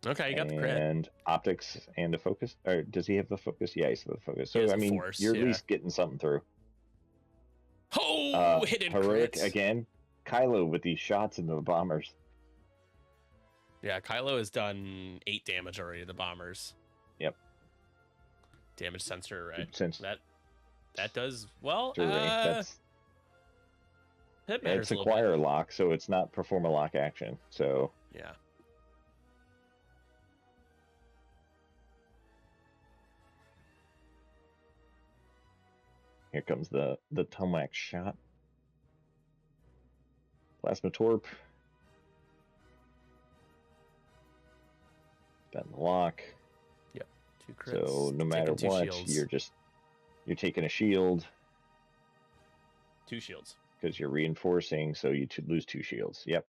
Okay, you got the crit. And optics and a focus. Or does he have the focus? Yeah, he's the focus. He has So I a mean, force, you're at yeah. least getting something through. Oh, hidden Heroic crits. again. Kylo with these shots into the bombers. Yeah, Kylo has done 8 damage already to the bombers. Yep. Damage sensor, right? Since That does well. that's It matters it's a little bit. acquire lock, so it's not perform a lock action. So Yeah. here comes the Tomac shot. Plasma Torp. Spend the lock. 2 crits. So no matter taking 2 what, shields. you're taking a shield 2 shields. because you're reinforcing, so you lose 2 shields. Yep.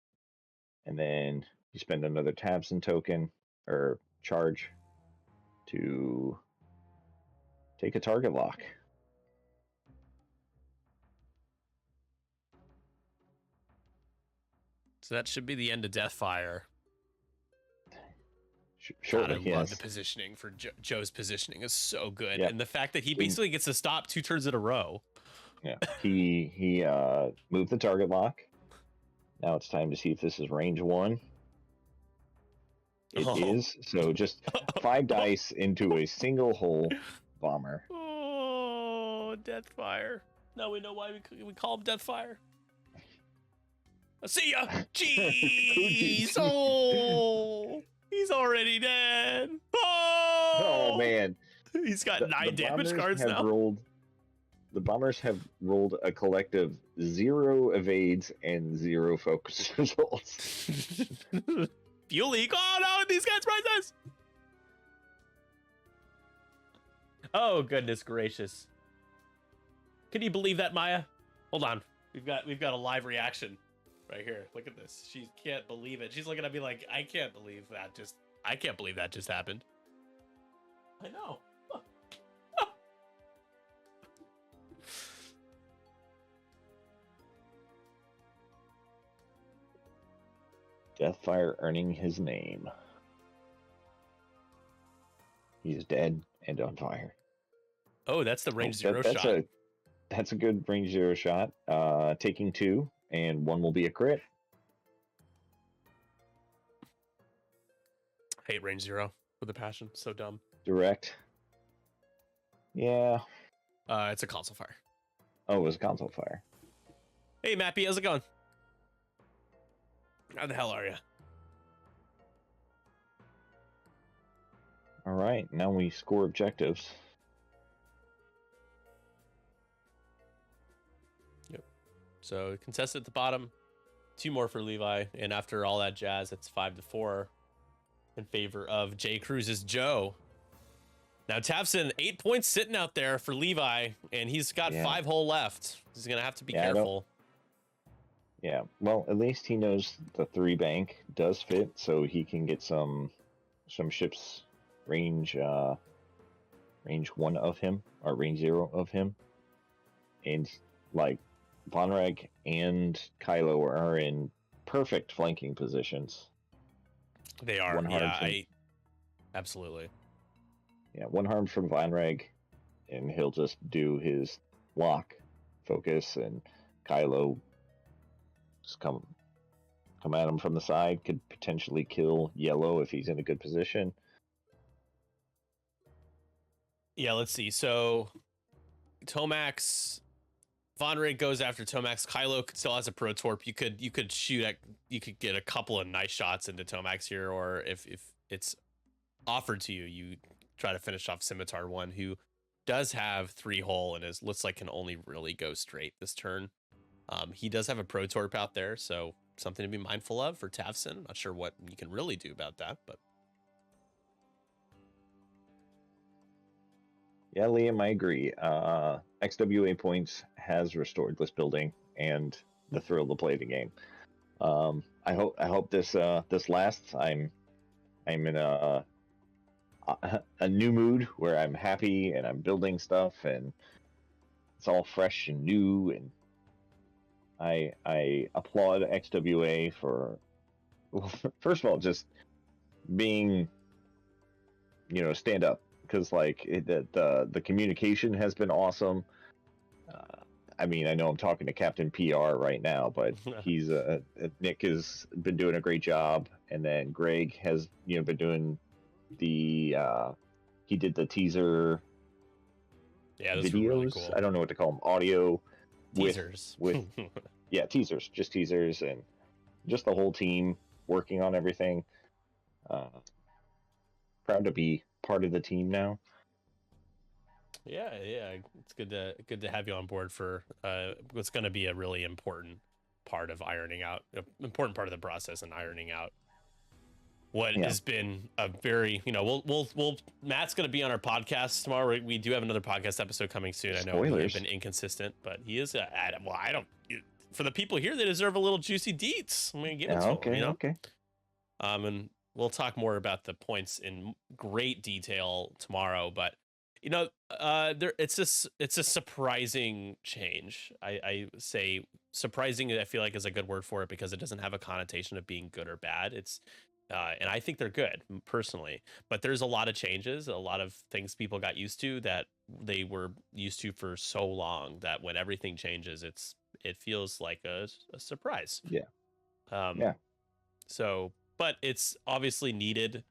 And then you spend another Tabson token or charge to take a target lock. So that should be the end of Deathfire. God, Shortly, I love yes. the positioning for Joe's positioning is so good, Yep. and the fact that he basically gets to stop 2 turns in a row. Yeah. He moved the target lock. Now it's time to see if this is range 1. It is. Oh. So just 5 dice into a single hole bomber. Oh, Deathfire. Now we know why we call him Deathfire. See ya. Jeez. Oh, he's already dead. Oh, Oh man. He's got 9 damage bombers cards have now. The bombers have rolled a collective 0 evades and 0 focus results. Fuel leak. Oh no, these guys prizes. Oh goodness gracious. Can you believe that, Maya? Hold on. We've got a live reaction right here. Look at this. She can't believe it. She's looking at me like, I can't believe that just happened. I know. Deathfire earning his name. He's dead and on fire. Oh, that's the range Oh, 0 shot. That's a good range 0 shot. Taking 2, and 1 will be a crit. Hate range 0 with a passion. So dumb. Direct. Yeah. It's a console fire. Oh, it was a console fire. Hey, Mappy, how's it going? How the hell are you? All right, now we score objectives. So contested at the bottom, 2 more for Levi, and after all that jazz, it's 5-4 in favor of J. Cruz's Joe. Now Tavson, 8 points sitting out there for Levi, and he's got 5 whole left. He's gonna have to be careful. Yeah, well, at least he knows the 3 bank does fit, so he can get some ships range 1 of him or range 0 of him, and like Vonreg and Kylo are in perfect flanking positions. They are. One harm Yeah, from, absolutely. yeah, one harm from Vonreg, and he'll just do his lock focus, and Kylo just come at him from the side, could potentially kill Yellow if he's in a good position. Yeah, let's see. So Tomax, Vonreg goes after Tomax. Kylo still has a Pro Torp. You could get a couple of nice shots into Tomax here, or if it's offered to you, you try to finish off Scimitar 1, who does have 3 hull and looks like can only really go straight this turn. He does have a Pro Torp out there, so something to be mindful of for Tavson. Not sure what you can really do about that, but Yeah, Liam, I agree. XWA points has restored list building and the thrill to play the game. I hope this lasts. I'm in a new mood where I'm happy and I'm building stuff and it's all fresh and new, and I applaud XWA for, well, first of all, just being, stand up, because like the communication has been awesome. I mean, I know I'm talking to Captain PR right now, but he's Nick has been doing a great job, and then Greg has been doing the he did the teaser yeah, those videos. were really cool. I don't know what to call them, audio Teasers. with yeah, teasers, just teasers, and just the whole team working on everything. Proud to be part of the team now. Yeah, it's good to have you on board for what's going to be a really important part of ironing out, important part of the process and ironing out what has been a very, we'll Matt's going to be on our podcast tomorrow. We do have another podcast episode coming soon. Spoilers. I know he's been inconsistent, but he is for the people here, they deserve a little juicy deets. I'm going to give it to them, Okay. And we'll talk more about the points in great detail tomorrow, but it's a surprising change. I say surprising, I feel like is a good word for it, because it doesn't have a connotation of being good or bad. It's and I think they're good personally, but there's a lot of changes, a lot of things people got used to that they were used to for so long that when everything changes, it feels like a surprise. Yeah. So, but it's obviously needed.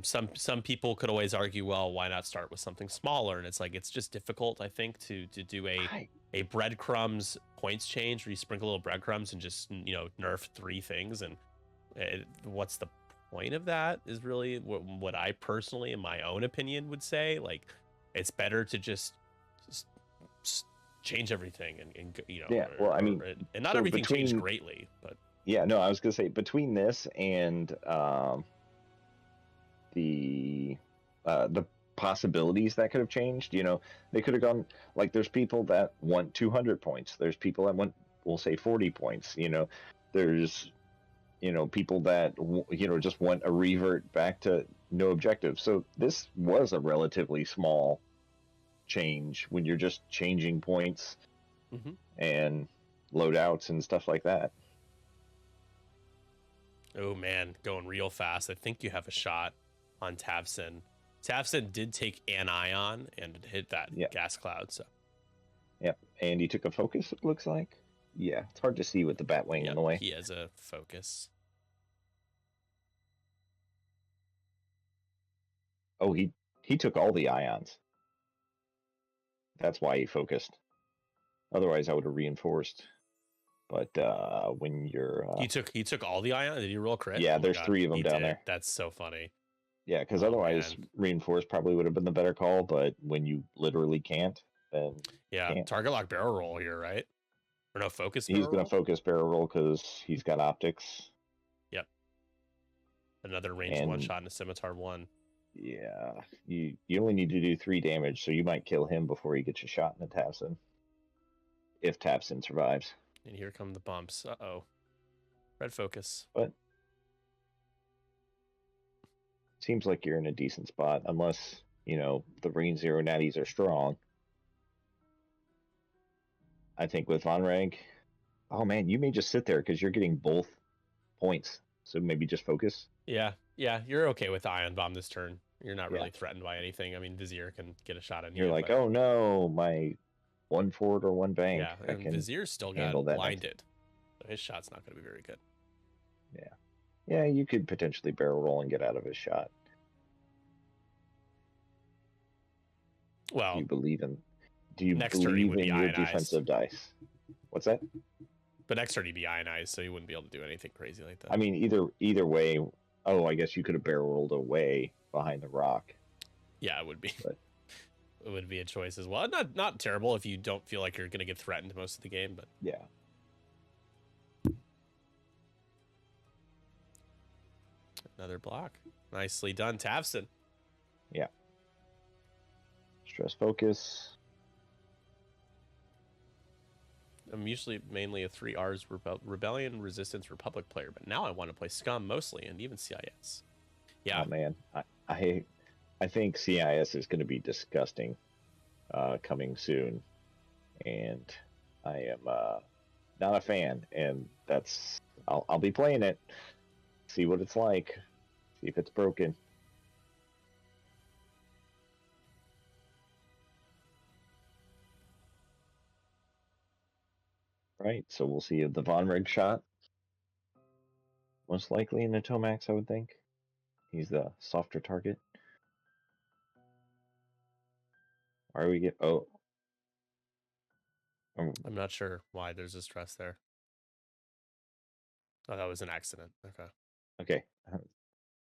Some people could always argue, well, why not start with something smaller? And it's like, it's just difficult, I think, to do a breadcrumbs points change where you sprinkle little breadcrumbs and just, nerf 3 things. And what's the point of that is really what I personally, in my own opinion, would say. Like, it's better to just change everything and yeah. Well, I mean, and not everything changed greatly, but yeah, no, I was gonna say between this and the possibilities that could have changed, they could have gone, like, there's people that want 200 points, there's people that want, we'll say, 40 points, there's people that just want a revert back to no objective. So this was a relatively small change when you're just changing points and loadouts and stuff like that. Oh man, going real fast. I think you have a shot on Tavson. Tavson did take an ion and hit that gas cloud. So, yep, and he took a focus. It looks like. Yeah, it's hard to see with the Batwing in the way. He has a focus. Oh, he took all the ions. That's why he focused. Otherwise, I would have reinforced. But when you're he took all the ions. Did he roll crit? Yeah, there's 3 of them down there. That's so funny. Yeah, because otherwise reinforce probably would have been the better call. But when you literally can't, then target lock barrel roll here, right? Or no, focus. He's going to focus barrel roll because he's got optics. Yep. Another range 1 shot in a Scimitar 1. Yeah, you only need to do 3 damage, so you might kill him before he gets a shot in the Tavson. If Tavson survives. And here come the bumps. Uh-oh. Red focus. But seems like you're in a decent spot, unless, the Rain Zero natties are strong. I think with Von Reg, oh man, you may just sit there because you're getting both points. So maybe just focus. Yeah, you're okay with Ion Bomb this turn. You're not Yeah. really threatened by anything. I mean, Vizier can get a shot on You're you. like, but, oh no, my one forward or one bank. yeah, I and can Vizier's still handle got that blinded. So his shot's not going to be very good. Yeah, you could potentially barrel roll and get out of his shot. Well, Do you believe in? Do you next turn he believe would in be your ionized. defensive dice? What's that? but next turn he'd be ionized, so he wouldn't be able to do anything crazy like that. I mean, either way. Oh, I guess you could have barrel rolled away behind the rock. Yeah, it would be. But- It would be a choice as well. Not terrible if you don't feel like you're going to get threatened most of the game, but Yeah. another block. Nicely done, Tavson. Stress focus. I'm usually mainly a 3Rs Rebellion, Resistance, Republic player, but now I want to play Scum mostly, and even CIS. Yeah, Oh man, I think CIS is going to be disgusting coming soon, and I am not a fan. And I'll be playing it, see what it's like, see if it's broken. Right, so we'll see the Von Reg shot. Most likely in the Tomax, I would think. He's the softer target. Why are we get? Oh, I'm not sure why there's a stress there. Oh, that was an accident. Okay. okay.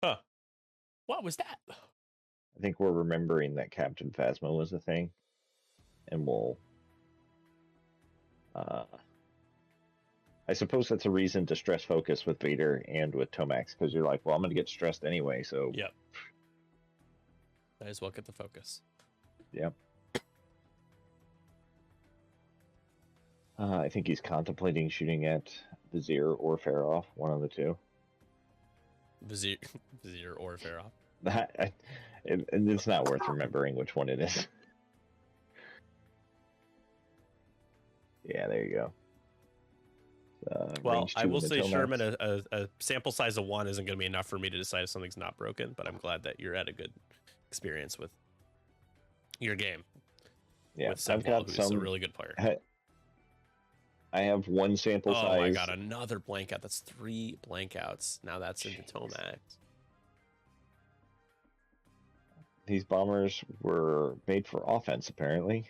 Huh. What was that? I think we're remembering that Captain Phasma was a thing, and we'll. I suppose that's a reason to stress focus with Vader and with Tomax, because you're like, well, I'm going to get stressed anyway, so. Yep. Might as well get the focus. Yep. I think he's contemplating shooting at Vizier or Faroff, one of the two. Vizier or Faroff. And it's not worth remembering which one it is. Yeah, there you go. Well, range I two will in the say, Tomax. Sherman, a sample size of 1 isn't going to be enough for me to decide if something's not broken, but I'm glad that you're at a good experience with your game. Yeah, with I've Sebwell, got who's some. a really good player. I have one sample size. Oh my god, another blank out. That's 3 blank outs. Now that's into Tomax. These bombers were made for offense, apparently.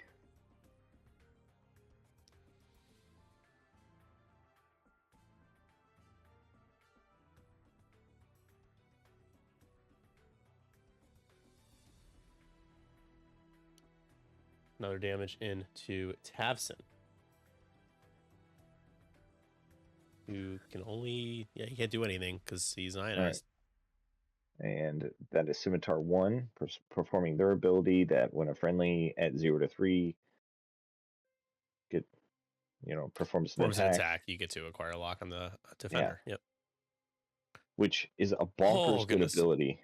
Another damage into Tavson. Who can only... Yeah, he can't do anything because he's ionized. And that is Scimitar 1, performing their ability that when a friendly at 0 to 3 performs an attack, you get to acquire a lock on the defender. Yep. which is a bonkers good goodness. ability.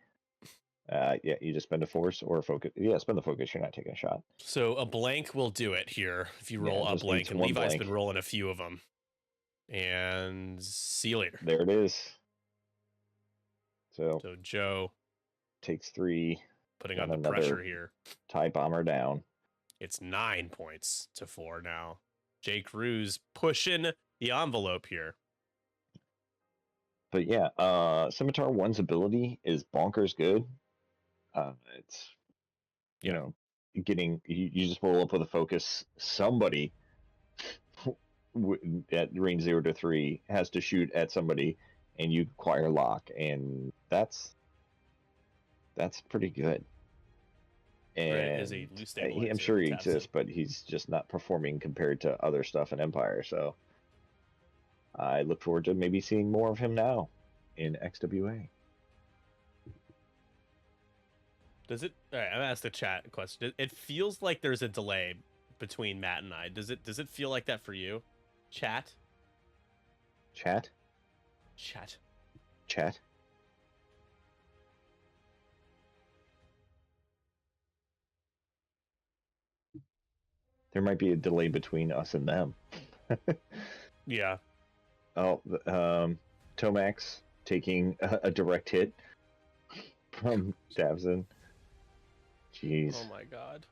Yeah, you just spend a force or a focus. Yeah, spend the focus. You're not taking a shot. So a blank will do it here if you roll a just blank, needs and one Levi's blank. been rolling a few of them. And see you later. There it is. So Joe takes 3. putting got on the pressure here. TIE bomber down. It's 9 points to 4 now. Jake Cruz pushing the envelope here. But yeah, Scimitar 1's ability is bonkers good. It's getting you just roll up with a focus. Somebody at range 0 to 3 has to shoot at somebody, and you acquire lock, and that's pretty good. And Right, as a loose I'm stabilizer, sure he taps exists, it. but he's just not performing compared to other stuff in Empire. So I look forward to maybe seeing more of him now in XWA. Does it? All right, I'm gonna ask the chat a question. It feels like there's a delay between Matt and I. Does it feel like that for you? Chat. Chat. There might be a delay between us and them. Yeah. Oh, Tomax taking a direct hit from Davson. Jeez. Oh my god.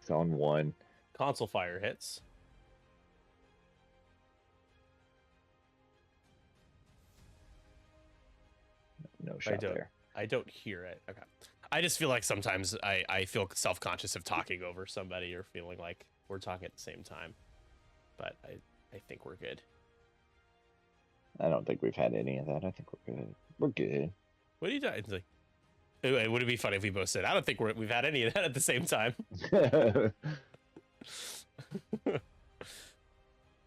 It's on one. Console fire hits. No shot there. I don't hear it. Okay. I just feel like sometimes I feel self-conscious of talking over somebody or feeling like we're talking at the same time. But I think we're good. I don't think we've had any of that. I think we're good. We're good. What are you doing? Like, would it be funny if we both said, I don't think we've had any of that at the same time.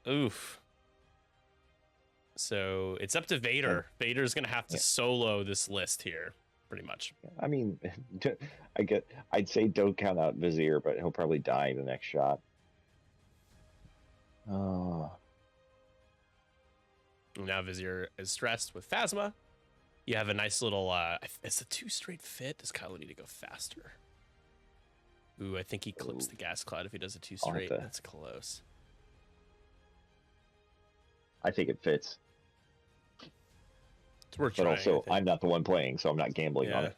Oof. So it's up to Vader. Vader's gonna have to solo this list here, pretty much. I mean, I'd say don't count out Vizier, but he'll probably die the next shot. Oh. Now Vizier is stressed with Phasma. You have a nice little, it's a 2 straight fit. Does Kylo need to go faster? Ooh, I think he clips the gas cloud if he does a 2 straight. That's close. I think it fits. It's worth but trying, also, I'm not the one playing, so I'm not gambling on it.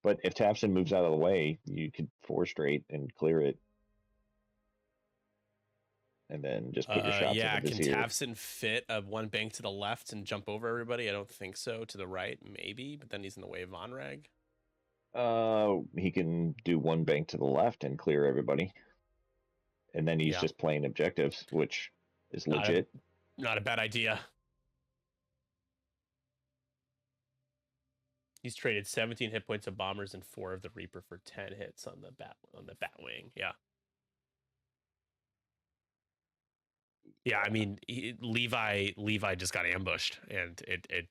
But if Tafson moves out of the way, you could 4 straight and clear it. And then just put your shots yeah, in the can Vizier. Tafson fit a 1 bank to the left and jump over everybody? I don't think so. To the right, maybe, but then he's in the way of Vonreg. He can do 1 bank to the left and clear everybody. And then he's just playing objectives, which is legit. Not a bad idea. He's traded 17 hit points of bombers and 4 of the Reaper for 10 hits on the Batwing. Yeah. Yeah, I mean, Levi just got ambushed, and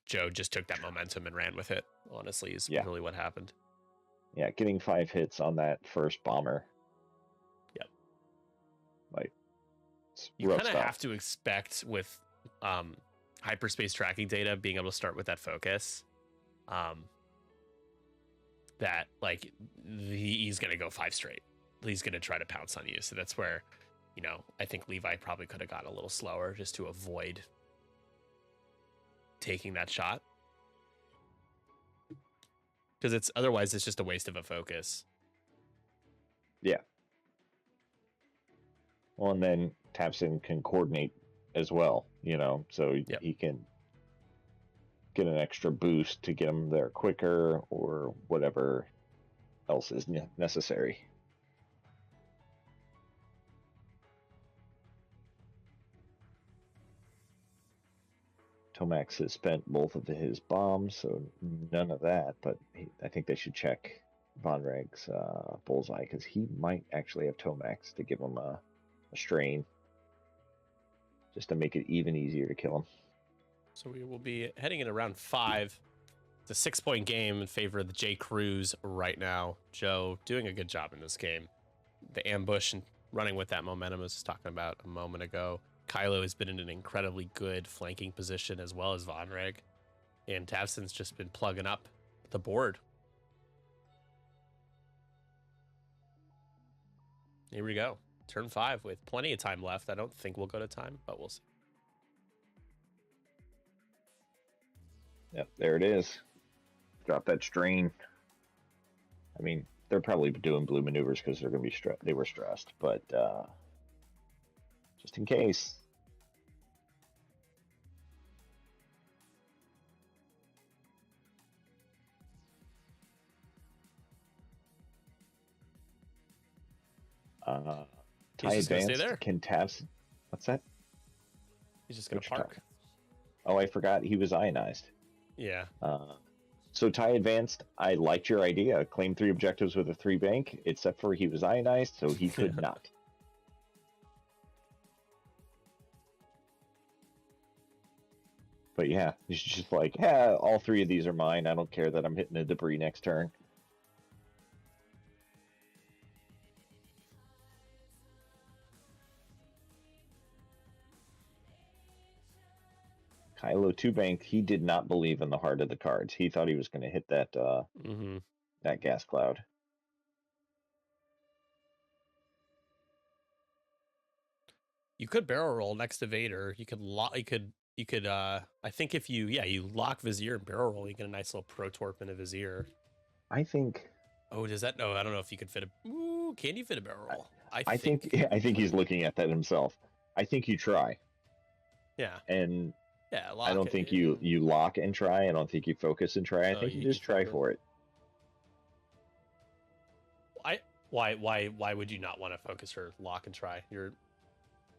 Joe just took that momentum and ran with it. Honestly, is really what happened. Yeah, getting 5 hits on that first bomber. Yep. Like, you kind of have to expect with hyperspace tracking data being able to start with that focus, that like he's gonna go 5 straight. He's gonna try to pounce on you. So that's where, you know, I think Levi probably could have gotten a little slower just to avoid taking that shot. Because otherwise it's just a waste of a focus. Yeah. Well, and then Tafson can coordinate as well, you know, so he can get an extra boost to get him there quicker or whatever else is necessary. Tomax has spent both of his bombs, so none of that, but I think they should check Vonreg's bullseye, because he might actually have Tomax to give him a strain, just to make it even easier to kill him. So we will be heading into round 5. It's a 6-point game in favor of the J. Cruz right now. Joe doing a good job in this game. The ambush and running with that momentum I was talking about a moment ago. Kylo has been in an incredibly good flanking position, as well as Vonreg. And Tafson's just been plugging up the board. Here we go. Turn 5 with plenty of time left. I don't think we'll go to time, but we'll see. Yep, there it is. Drop that strain. I mean, they're probably doing blue maneuvers because they're going to be they were stressed, but just in case. Tie advanced. Can Tafson? What's that? He's just going to park. Oh, I forgot he was ionized. Yeah. So tie advanced, I liked your idea. Claim 3 objectives with a 3 bank, except for he was ionized, so he could not. But yeah, he's just like, yeah, all 3 of these are mine. I don't care that I'm hitting the debris next turn. Kylo 2 bank, he did not believe in the heart of the cards. He thought he was going to hit that that gas cloud. You could barrel roll next to Vader. You could lock. You could. I think if you lock Vizier and barrel roll, you get a nice little Protorp and a Vizier. I think. Oh, does that? No, I don't know if you could fit a. Ooh, can you fit a barrel roll? I think he's looking at that himself. I think you try. Yeah. And yeah, I don't think you lock and try. I don't think you focus and try. I Oh, think you you just try focus. for it. Why would you not want to focus or lock and try?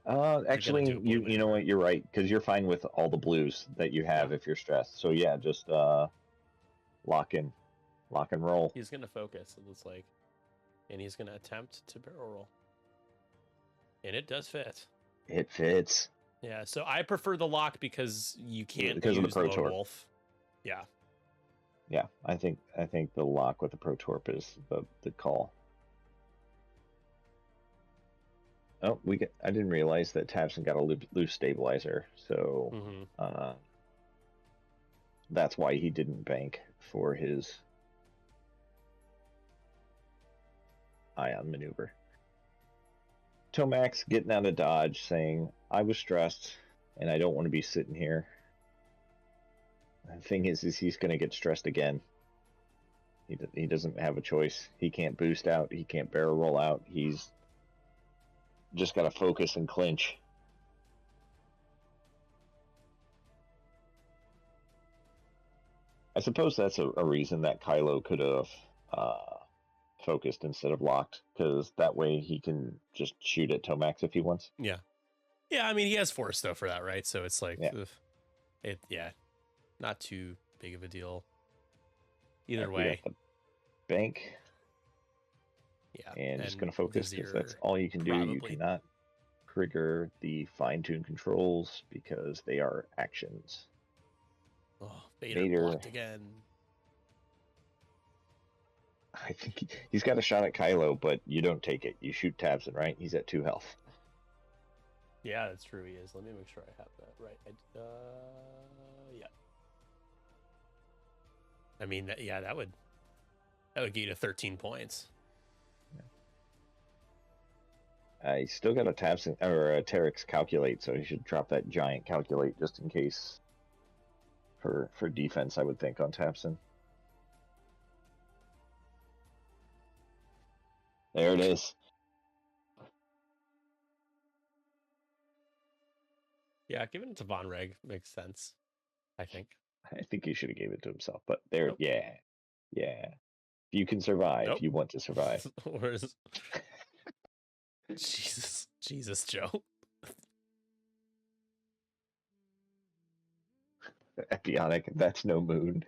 Actually, do a blue you know what? You're right, because you're fine with all the blues that you have if you're stressed. So yeah, just lock and roll. He's gonna focus. It looks like, and he's gonna attempt to barrel roll, and it does fit. It fits. Yeah, so I prefer the lock because you can't Because of the use Lone Protorp. Wolf. Yeah. Yeah, I think the lock with the Protorp is the call. Oh, I didn't realize that Tabson got a loose stabilizer, so Mm-hmm. That's why he didn't bank for his ion maneuver. Tomax getting out of dodge, saying, "I was stressed, and I don't want to be sitting here." The thing is he's going to get stressed again. He doesn't have a choice. He can't boost out. He can't barrel roll out. He's just got to focus and clinch. I suppose that's a reason that Kylo could have focused instead of locked, because that way he can just shoot at Tomax if he wants. Yeah. Yeah, I mean, he has Force, though, for that, right? So it's like, not too big of a deal. Either way. Bank. Yeah. And just going to focus, because that's all you can do. Probably. You cannot trigger the fine-tune controls because they are actions. Oh, Vader blocked again. I think he's got a shot at Kylo, but you don't take it. You shoot Tabson, right? He's at 2 health. Yeah, that's true. He is. Let me make sure I have that right. Yeah. I mean, that would get you to 13 points. He's still got a Tabson or a Terex calculate, so he should drop that giant calculate just in case for defense, I would think, on Tabson. There it is. Yeah, giving it to Von Reg makes sense, I think. I think he should have gave it to himself, but there, nope. Yeah. If you can survive, nope. You want to survive. Jesus, Joe. Epionic, that's no moon.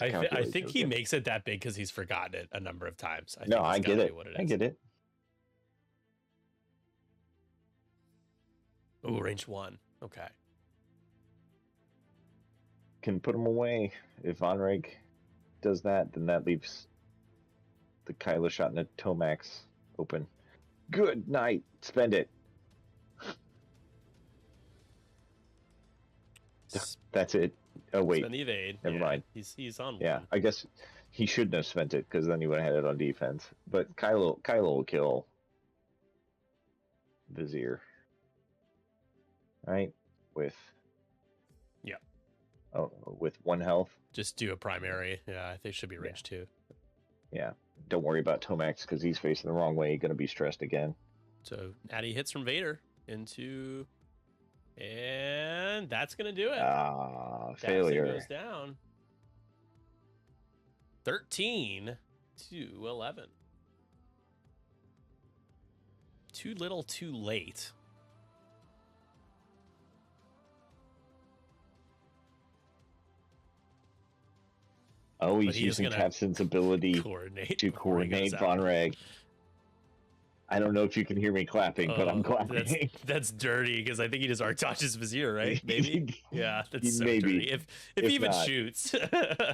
I think he makes it that big because he's forgotten it a number of times. I get it. I get it. Oh, range 1. Okay. Can put him away. If Von Reg does that, then that leaves the Kylo shot and a Tomax open. Good night. Spend it. That's it. Oh wait. Spend the evade. Never mind. He's on one. Yeah, I guess he shouldn't have spent it because then he would have had it on defense. But Kylo will kill Vizier. Right? With with 1 health. Just do a primary. Yeah, I think it should be range 2. Yeah. Don't worry about Tomax because he's facing the wrong way. Going to be stressed again. So natty hits from Vader into, and that's going to do it. Failure. Goes down. 13 to 11. Too little, too late. Oh, he's using Tabson's ability to coordinate Von Reg. I don't know if you can hear me clapping, but I'm clapping. That's dirty because I think he just Artosh's Vizier, right? Maybe. Yeah, that's so dirty. If he even not. Shoots.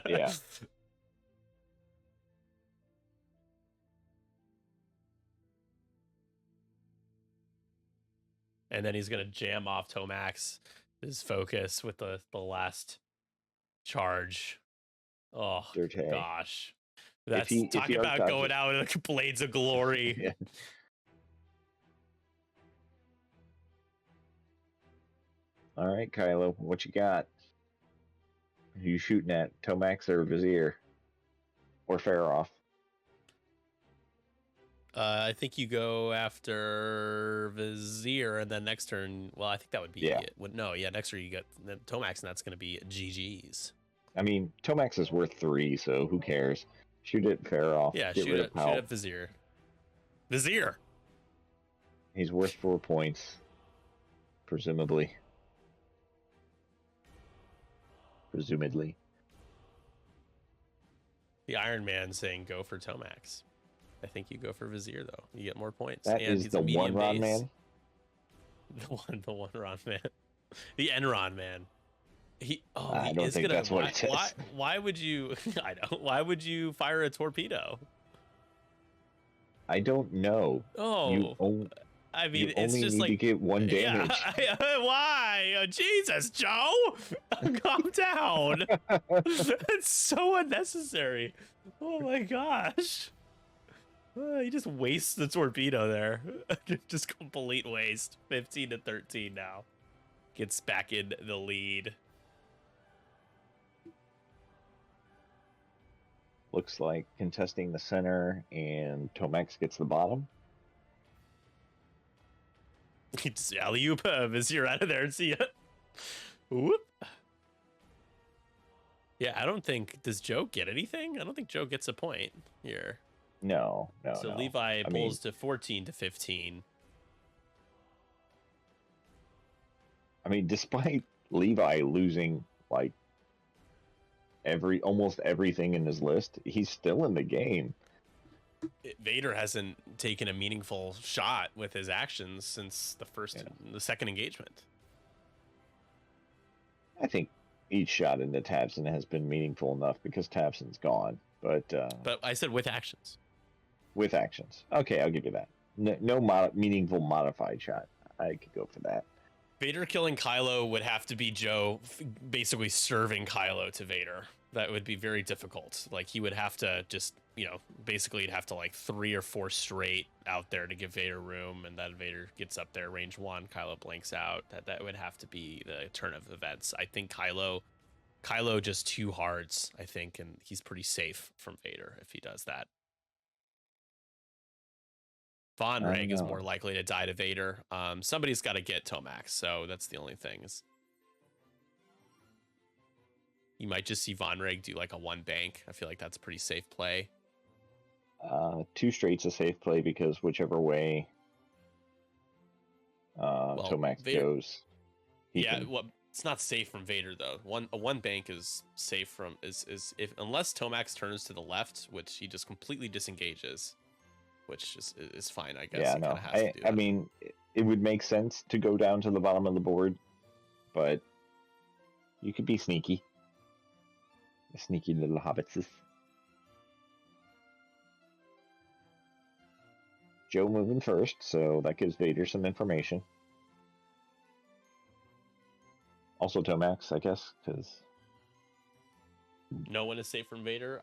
Yeah. And then he's gonna jam off Tomax, his focus with the last charge. Oh Dirty. Gosh, that's talking about going out like blades of glory. Yeah. All right, Kylo, what you got? Who you shooting at? Tomax or Vizier? Or Faroff? I think you go after Vizier, and then next turn. Well, I think that would be Yeah. it. No, yeah, next turn you get the Tomax, and that's going to be GG's. I mean, Tomax is worth 3, so who cares? Shoot it, Faroff. Yeah, Get shoot rid at of Pal. Vizier. Vizier. He's worth 4 points, presumably. Presumably. The Iron Man saying go for Tomax. I think you go for Vizier though. You get more points. That and is he's the a medium one Ron base. man. The one Ron man. The Enron man. I don't think that's what it is. Why would you? I know. Why would you fire a torpedo? I don't know. Oh, I mean, you it's only just need like to get 1 damage. Yeah, why? Jesus, Joe, calm down. It's so unnecessary. Oh my gosh. He just wastes the torpedo there. Just complete waste. 15-13 now. Gets back in the lead. Looks like contesting the center, and Tomax gets the bottom. Just alley-oop Vizier out of there and see ya. Whoop. Yeah, I don't think, does Joe get anything? I don't think Joe gets a point here. No. So no. Levi pulls to 14-15. I mean, despite Levi losing like almost everything in his list, he's still in the game. Vader hasn't taken a meaningful shot with his actions since the second engagement. I think each shot into Tabson has been meaningful enough because Tabson's gone. But I said with actions. With actions. Okay, I'll give you that. No meaningful modified shot. I could go for that. Vader killing Kylo would have to be Joe basically serving Kylo to Vader. That would be very difficult. Like, he would have to just, basically he'd have to like 3 or 4 straight out there to give Vader room, and then Vader gets up there, range 1, Kylo blanks out. That would have to be the turn of events. I think Kylo just 2 hards, I think, and he's pretty safe from Vader if he does that. Von Reg is more likely to die to Vader. Somebody's got to get Tomax, so that's the only thing. Is you might just see Von Reg do like a 1 bank. I feel like that's a pretty safe play. 2 straight's a safe play because whichever way Tomax goes. Well, it's not safe from Vader though. A 1 bank is safe from is if unless Tomax turns to the left, which he just completely disengages. Which is fine, I guess. Yeah, no. I mean, it would make sense to go down to the bottom of the board, but you could be sneaky. Sneaky little hobbitses. Joe moving first, so that gives Vader some information. Also Tomax, I guess, because... No one is safe from Vader.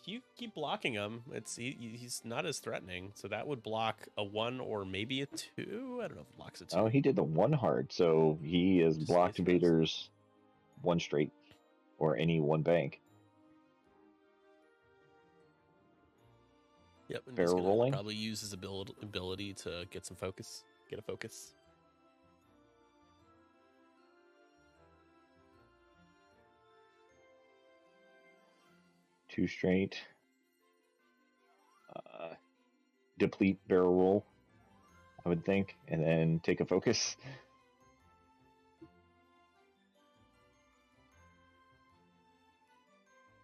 You keep blocking him. He's not as threatening, so that would block a 1 or maybe a 2. I don't know if it blocks a 2. Oh, he did the 1 hard, so he has blocked Vader's 1 straight or any 1 bank. Yep, and barrel rolling. Probably use his ability to get some focus, get a focus. Two straight. Deplete barrel roll, I would think, and then take a focus.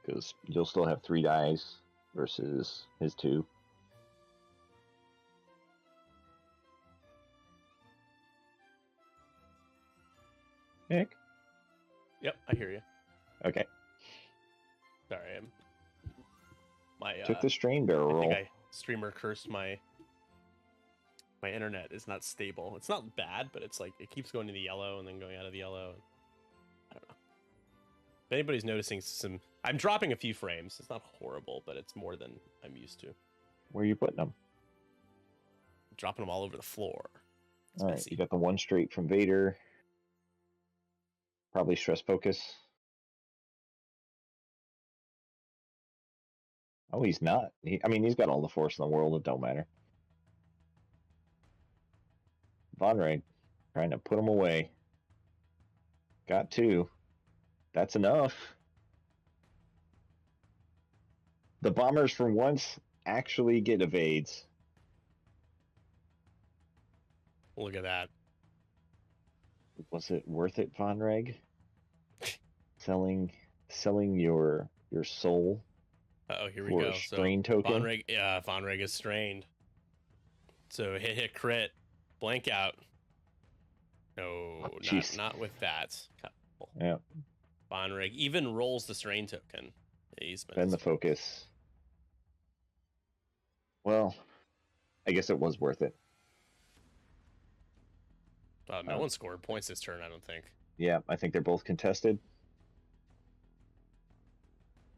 Because you'll still have 3 dice versus his 2. Nick? Yep, I hear you. Okay. Sorry, took the strain barrel roll. I think streamer cursed my internet is not stable. It's not bad, but it's like it keeps going to the yellow and then going out of the yellow. I don't know. If anybody's noticing I'm dropping a few frames. It's not horrible, but it's more than I'm used to. Where are you putting them? I'm dropping them all over the floor. All right, you got the 1 straight from Vader. Probably stress focus. Oh, he's not. I mean, he's got all the force in the world. It don't matter. Von Reg trying to put him away. Got two. That's enough. The bombers, for once, actually get evades. Look at that. Was it worth it, Von Reg? selling your soul Oh, here we for go. a strain So token? Von Reg is strained. So hit crit, blank out. No, Jeez. not with that. Yeah. Von Reg even rolls the strain token. He's Bend the focus. Well, I guess it was worth it. No one scored points this turn, I don't think. Yeah, I think they're both contested.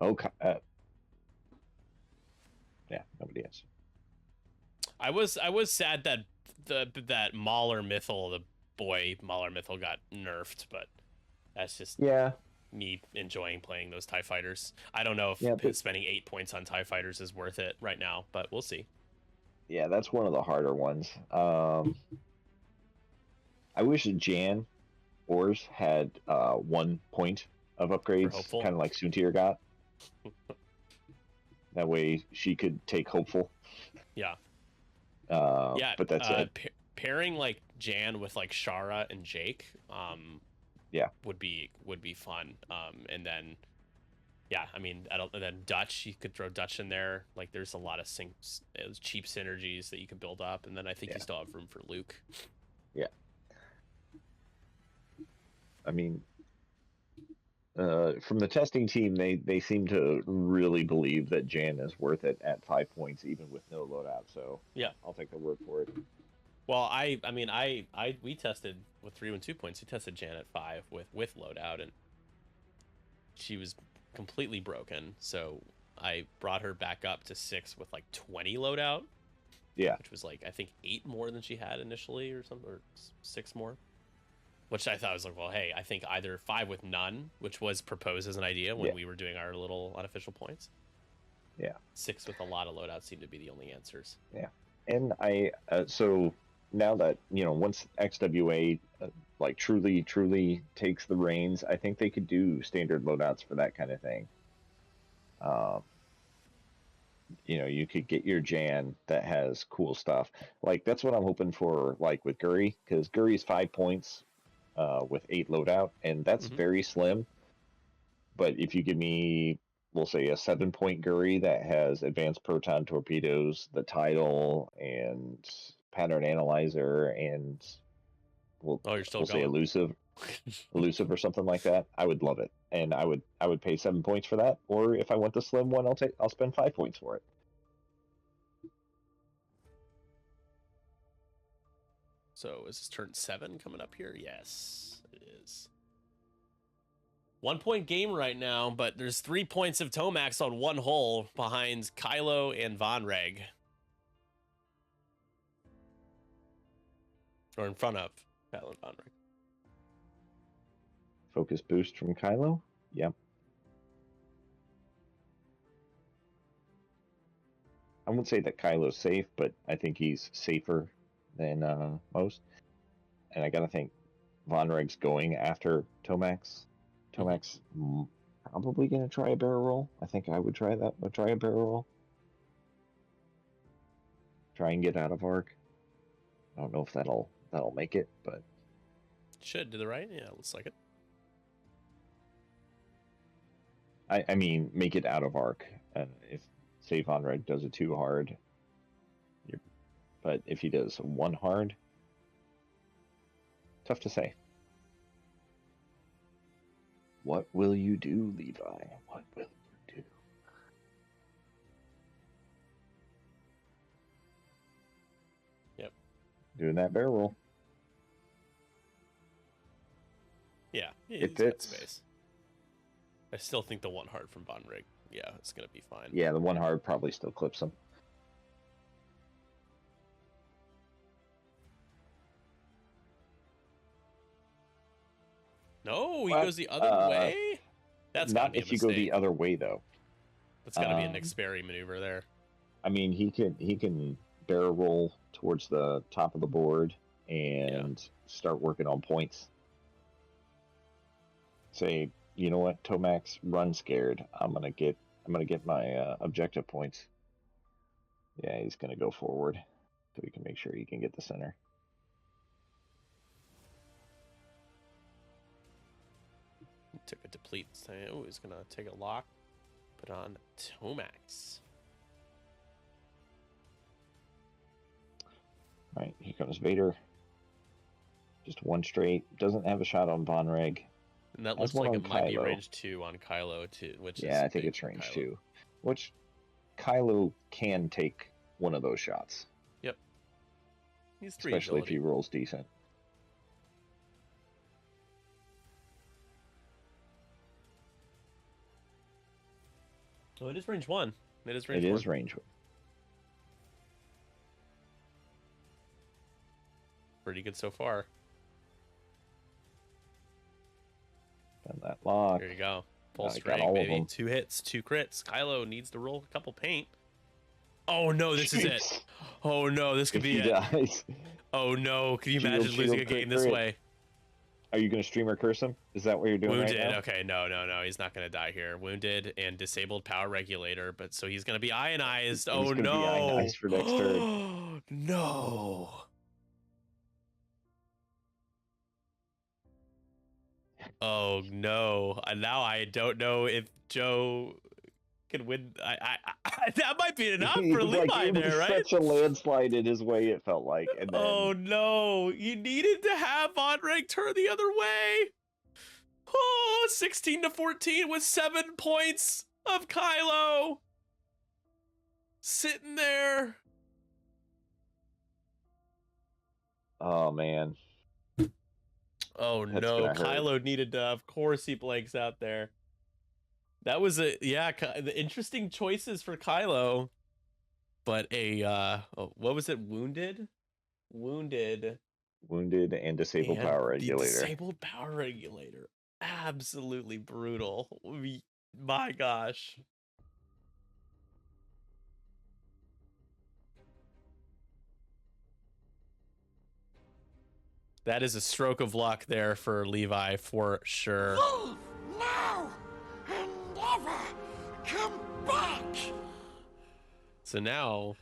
Okay. Yeah, nobody is. I was sad that that Mauler Mythal, the boy Mauler Mythal, got nerfed, but that's just me enjoying playing those TIE fighters. I don't know if spending 8 points on TIE fighters is worth it right now, but we'll see. Yeah, that's one of the harder ones. I wish Jan Ors had 1 point of upgrades, kind of like Soontir got. That way she could take Hopeful. Yeah. Yeah, but that's it. Pairing like Jan with like Shara and Jake, would be fun. And then, I mean, and then Dutch, you could throw Dutch in there. Like, there's a lot of cheap synergies that you can build up, and then I think you still have room for Luke. Yeah. I mean, from the testing team, they seem to really believe that Jan is worth it at 5 points, even with no loadout. So yeah, I'll take their word for it. Well, we tested with 3 and 2 points. We tested Jan at 5 with loadout, and she was completely broken. So I brought her back up to 6 with like 20 loadout. Yeah, which was like I think 8 more than she had initially, or something, or 6 more. Which I thought was like, well, hey, I think either 5 with none, which was proposed as an idea when we were doing our little unofficial points. Yeah. 6 with a lot of loadout seemed to be the only answers. Yeah. And I, so now that, once XWA like truly takes the reins, I think they could do standard loadouts for that kind of thing. You could get your Jan that has cool stuff. Like, that's what I'm hoping for, like with Guri, because Guri's 5 points. With 8 loadout, and that's very slim. But if you give me, we'll say, a 7-point Guri that has advanced proton torpedoes, the title, and pattern analyzer, and we'll say elusive or something like that, I would love it, and I would pay 7 points for that. Or if I want the slim one, I'll spend 5 points for it. So is this turn 7 coming up here? Yes, it is. 1 point game right now, but there's 3 points of Tomax on one hole behind Kylo and Von Reg. Or in front of Kylo and Von Reg. Focus boost from Kylo? Yep. I wouldn't say that Kylo's safe, but I think he's safer than most. And I gotta think Von Reg's going after Tomax. Tomax probably gonna try a barrel roll. I think I would try a barrel roll. Try and get out of arc. I don't know if that'll make it, but should to the right. Yeah, looks like it. I mean, make it out of arc. If say Von Reg does a 2 hard, but if he does 1 hard, tough to say. What will you do, Levi? What will you do? Yep. Doing that barrel roll. Yeah, it fits. Space. I still think the 1 hard from Von Reg, it's gonna be fine. Yeah, the 1 hard probably still clips him. No, he What? goes the other way. That's gotta Not be a if you go the mistake. other way, though. That's gotta be a Nick Um, Sperry maneuver there. I mean, he can barrel roll towards the top of the board and start working on points. Say, you know what, Tomax, run scared. I'm gonna get my objective points. Yeah, he's gonna go forward so we can make sure he can get the center. Took a deplete. Oh, he's gonna take a lock. Put on Tomax. All right, here comes Vader. Just one straight. Doesn't have a shot on Von Reg. And that Has looks one like on it might be Kylo. range 2 on Kylo too, which Yeah, is I think big it's for range Kylo. 2. Which Kylo can take one of those shots. Yep. He's 3 Especially if agility. he rolls decent. Oh, it is range 1. It is range It 1. is range 1. Pretty good so far. And that lock. There you go. Full I got strength, all of baby. them. 2 hits, 2 crits. Kylo needs to roll a couple paint. Oh no, this is it. Oh no, this could If be he it. dies, Oh no, can you Shield, imagine losing a shield, game crit, this crit. way? are you going to stream or curse him? Is that what you're doing Wounded. right now? Okay, no, he's not gonna die here. Wounded and disabled power regulator, but so he's gonna be ionized. Oh gonna be no. ionized for next turn. No. Oh no. Now I don't know if Joe can win. That might be enough for Levi it was there, right? such a landslide in his way, it felt like. And then, Oh no, you needed to have Von Reg turn the other way. Oh, 16-14 with 7 points of Kylo. Sitting there. oh man. Oh That's no, gonna hurt. Kylo needed to, of course he blanks out there. That was the interesting choices for Kylo. But what was it? Wounded And disabled and power the regulator. disabled power regulator. Absolutely brutal. My gosh. That is a stroke of luck there for Levi for sure. Leave now and never come back. So now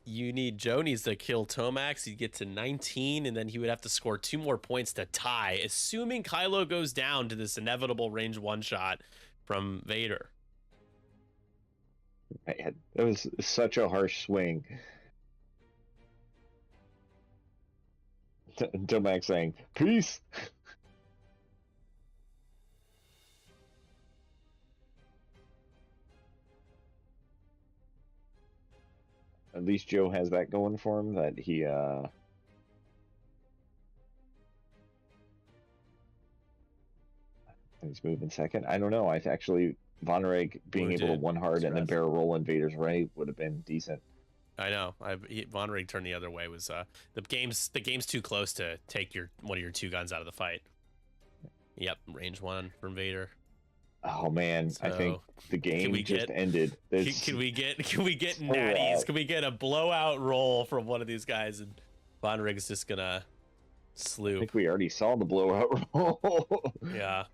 Joe needs to kill Tomax. He'd get to 19, and then he would have to score 2 more points to tie, assuming Kylo goes down to this inevitable range 1 shot from Vader. Man, that was such a harsh swing. Tomax saying, peace. At least Joe has that going for him, that he he's moving second. I don't know. I actually Von Reg being able to Wounded, one hard and then stress. barrel roll Invader's right would have been decent. I know. Von Rig turned the other way. Was the game's too close to take one of your 2 guns out of the fight. Yep, range 1 from Vader. Oh man, I think So, the game we just get- ended. Can we get So natties? loud. Can we get a blowout roll from one of these guys? And Von Rig's just gonna I slew. think we already saw the blowout roll. Yeah.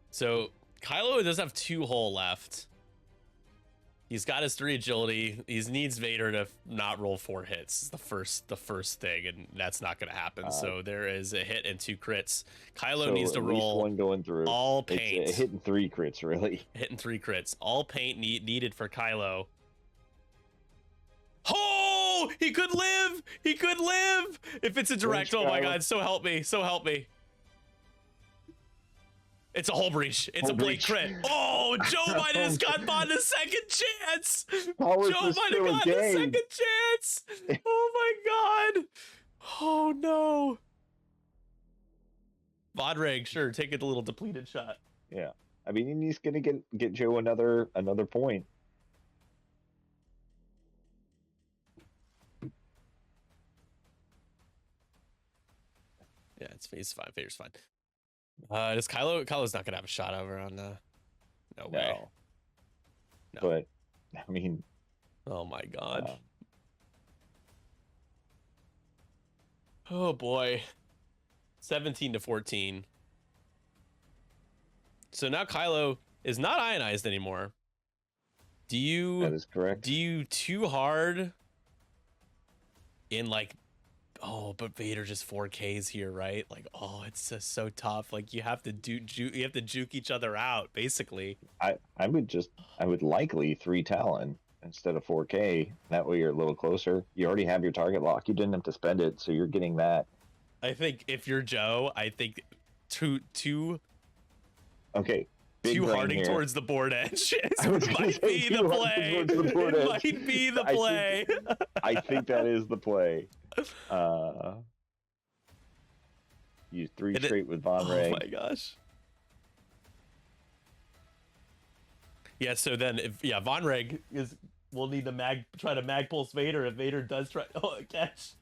So Kylo does have 2 hull left. He's got his 3 agility. He needs Vader to not roll 4 hits. The first thing, and that's not going to happen. So there is a hit and 2 crits. Kylo So needs to at least roll one going through. all It's paint. hitting 3 crits really. Hitting 3 crits. All paint needed for Kylo. Oh, he could live. He could live. If it's a direct, Where's oh my Kylo? God, so help me. So help me. It's a hull breach. It's Hull a blade breach. crit. Oh, Joe might have just got Bond a second chance. Powers Joe was might still have a gotten a game. second chance. Oh my God. Oh no. Vodreg, sure, take a little depleted shot. Yeah, I mean he's gonna get Joe another point. Yeah, he's fine. Vader's fine. Does Kylo's not gonna have a shot over on no way. No. But I mean, Oh my god. uh, Oh boy. 17-14. So now Kylo is not ionized anymore. Do that you is correct. do you too hard in like, oh, but Vader just 4Ks here, right? Like, oh, it's just so tough. Like you have to you have to juke each other out, basically. I would likely 3 Talon instead of 4K. That way you're a little closer. You already have your target lock. You didn't have to spend it, so you're getting that. I think if you're Joe, I think too Okay. Big too brain harding here. towards the board edge I was gonna might say be the too harding play. towards the board It edge. might be the I think- play. I think that is the play. Use 3 And it- straight with Von Oh Ray. my gosh. Yeah, so then if Von Reg will need to try to mag pulse Vader if Vader does try catch.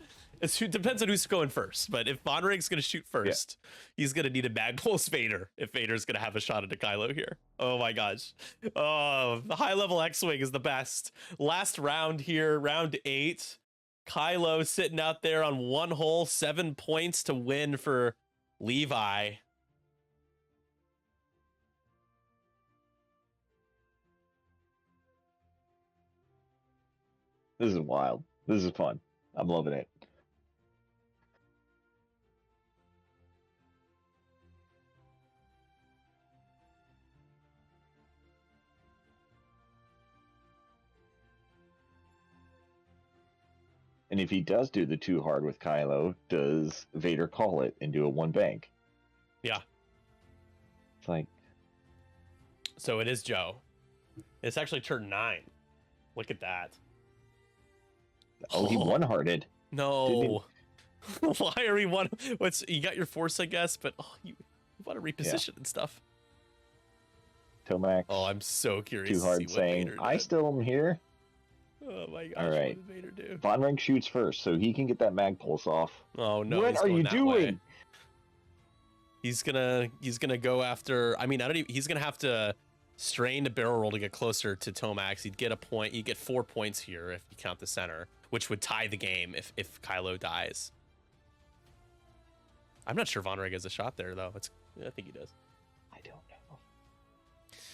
It depends on who's going first, but if Von Reg's gonna shoot first, he's gonna need a mag pulse Vader if Vader's gonna have a shot at a Kylo here. Oh my gosh. Oh, the high level X-Wing is the best. Last round here, round 8. Kylo sitting out there on 1 hole, 7 points to win for Levi. This is wild. This is fun. I'm loving it. And if he does do the 2 hard with Kylo, does Vader call it and do a 1 bank? Yeah. It's like, So it is Joe. It's actually turn 9. Look at that. oh, he 1 hearted. No. Why are we one? What's you got your force, I guess, but you want to reposition and stuff. Tomac, Oh, I'm so curious. 2 to hard see what saying, Vader I did. still am here. Oh my gosh! All right. What did Vader do? Von Rank shoots first, so he can get that mag pulse off. Oh no! what he's are going you that doing? way. He's gonna go after. I mean, I don't even. He's gonna have to strain the barrel roll to get closer to Tomax. He'd get a point. You get 4 points here if you count the center, which would tie the game if Kylo dies. I'm not sure Von Reg has a shot there though. I think he does. I don't know.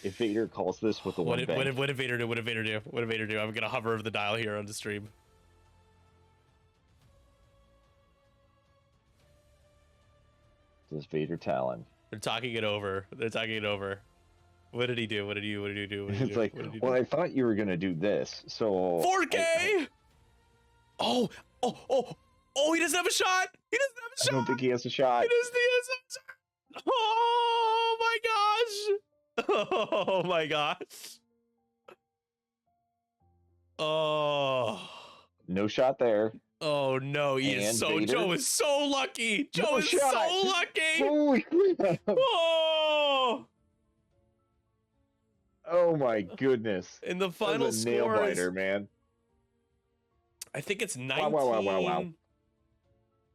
If Vader calls this with a What 1 did, bank, what did Vader do? What did Vader do? What did Vader do? I'm gonna hover over the dial here on the stream. does Vader Talon? They're talking it over. They're talking it over. What did he do? What did you do? What did you do? It's like, What did you well, do? I thought you were gonna do this, so 4K. Oh! He doesn't have a shot. He doesn't have a I shot. don't think he has a shot. He doesn't have a shot. Oh my gosh! Oh my gosh! Oh. No shot there. Oh no, And Vader? Joe is so lucky. Joe No is shot. so lucky. Holy crap! Oh! Oh my goodness! In the That final was a nail score, biter, man. I think it's 19 Wow.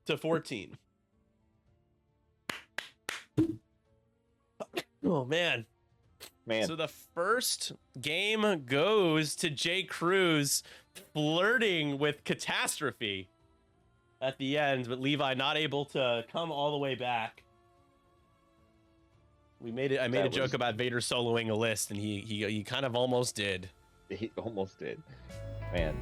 to 14. Oh man. Man, So the first game goes to Jay Cruz flirting with catastrophe at the end, but Levi not able to come all the way back. I made a That joke was- about Vader soloing a list, and he kind of almost did. he almost did. Man,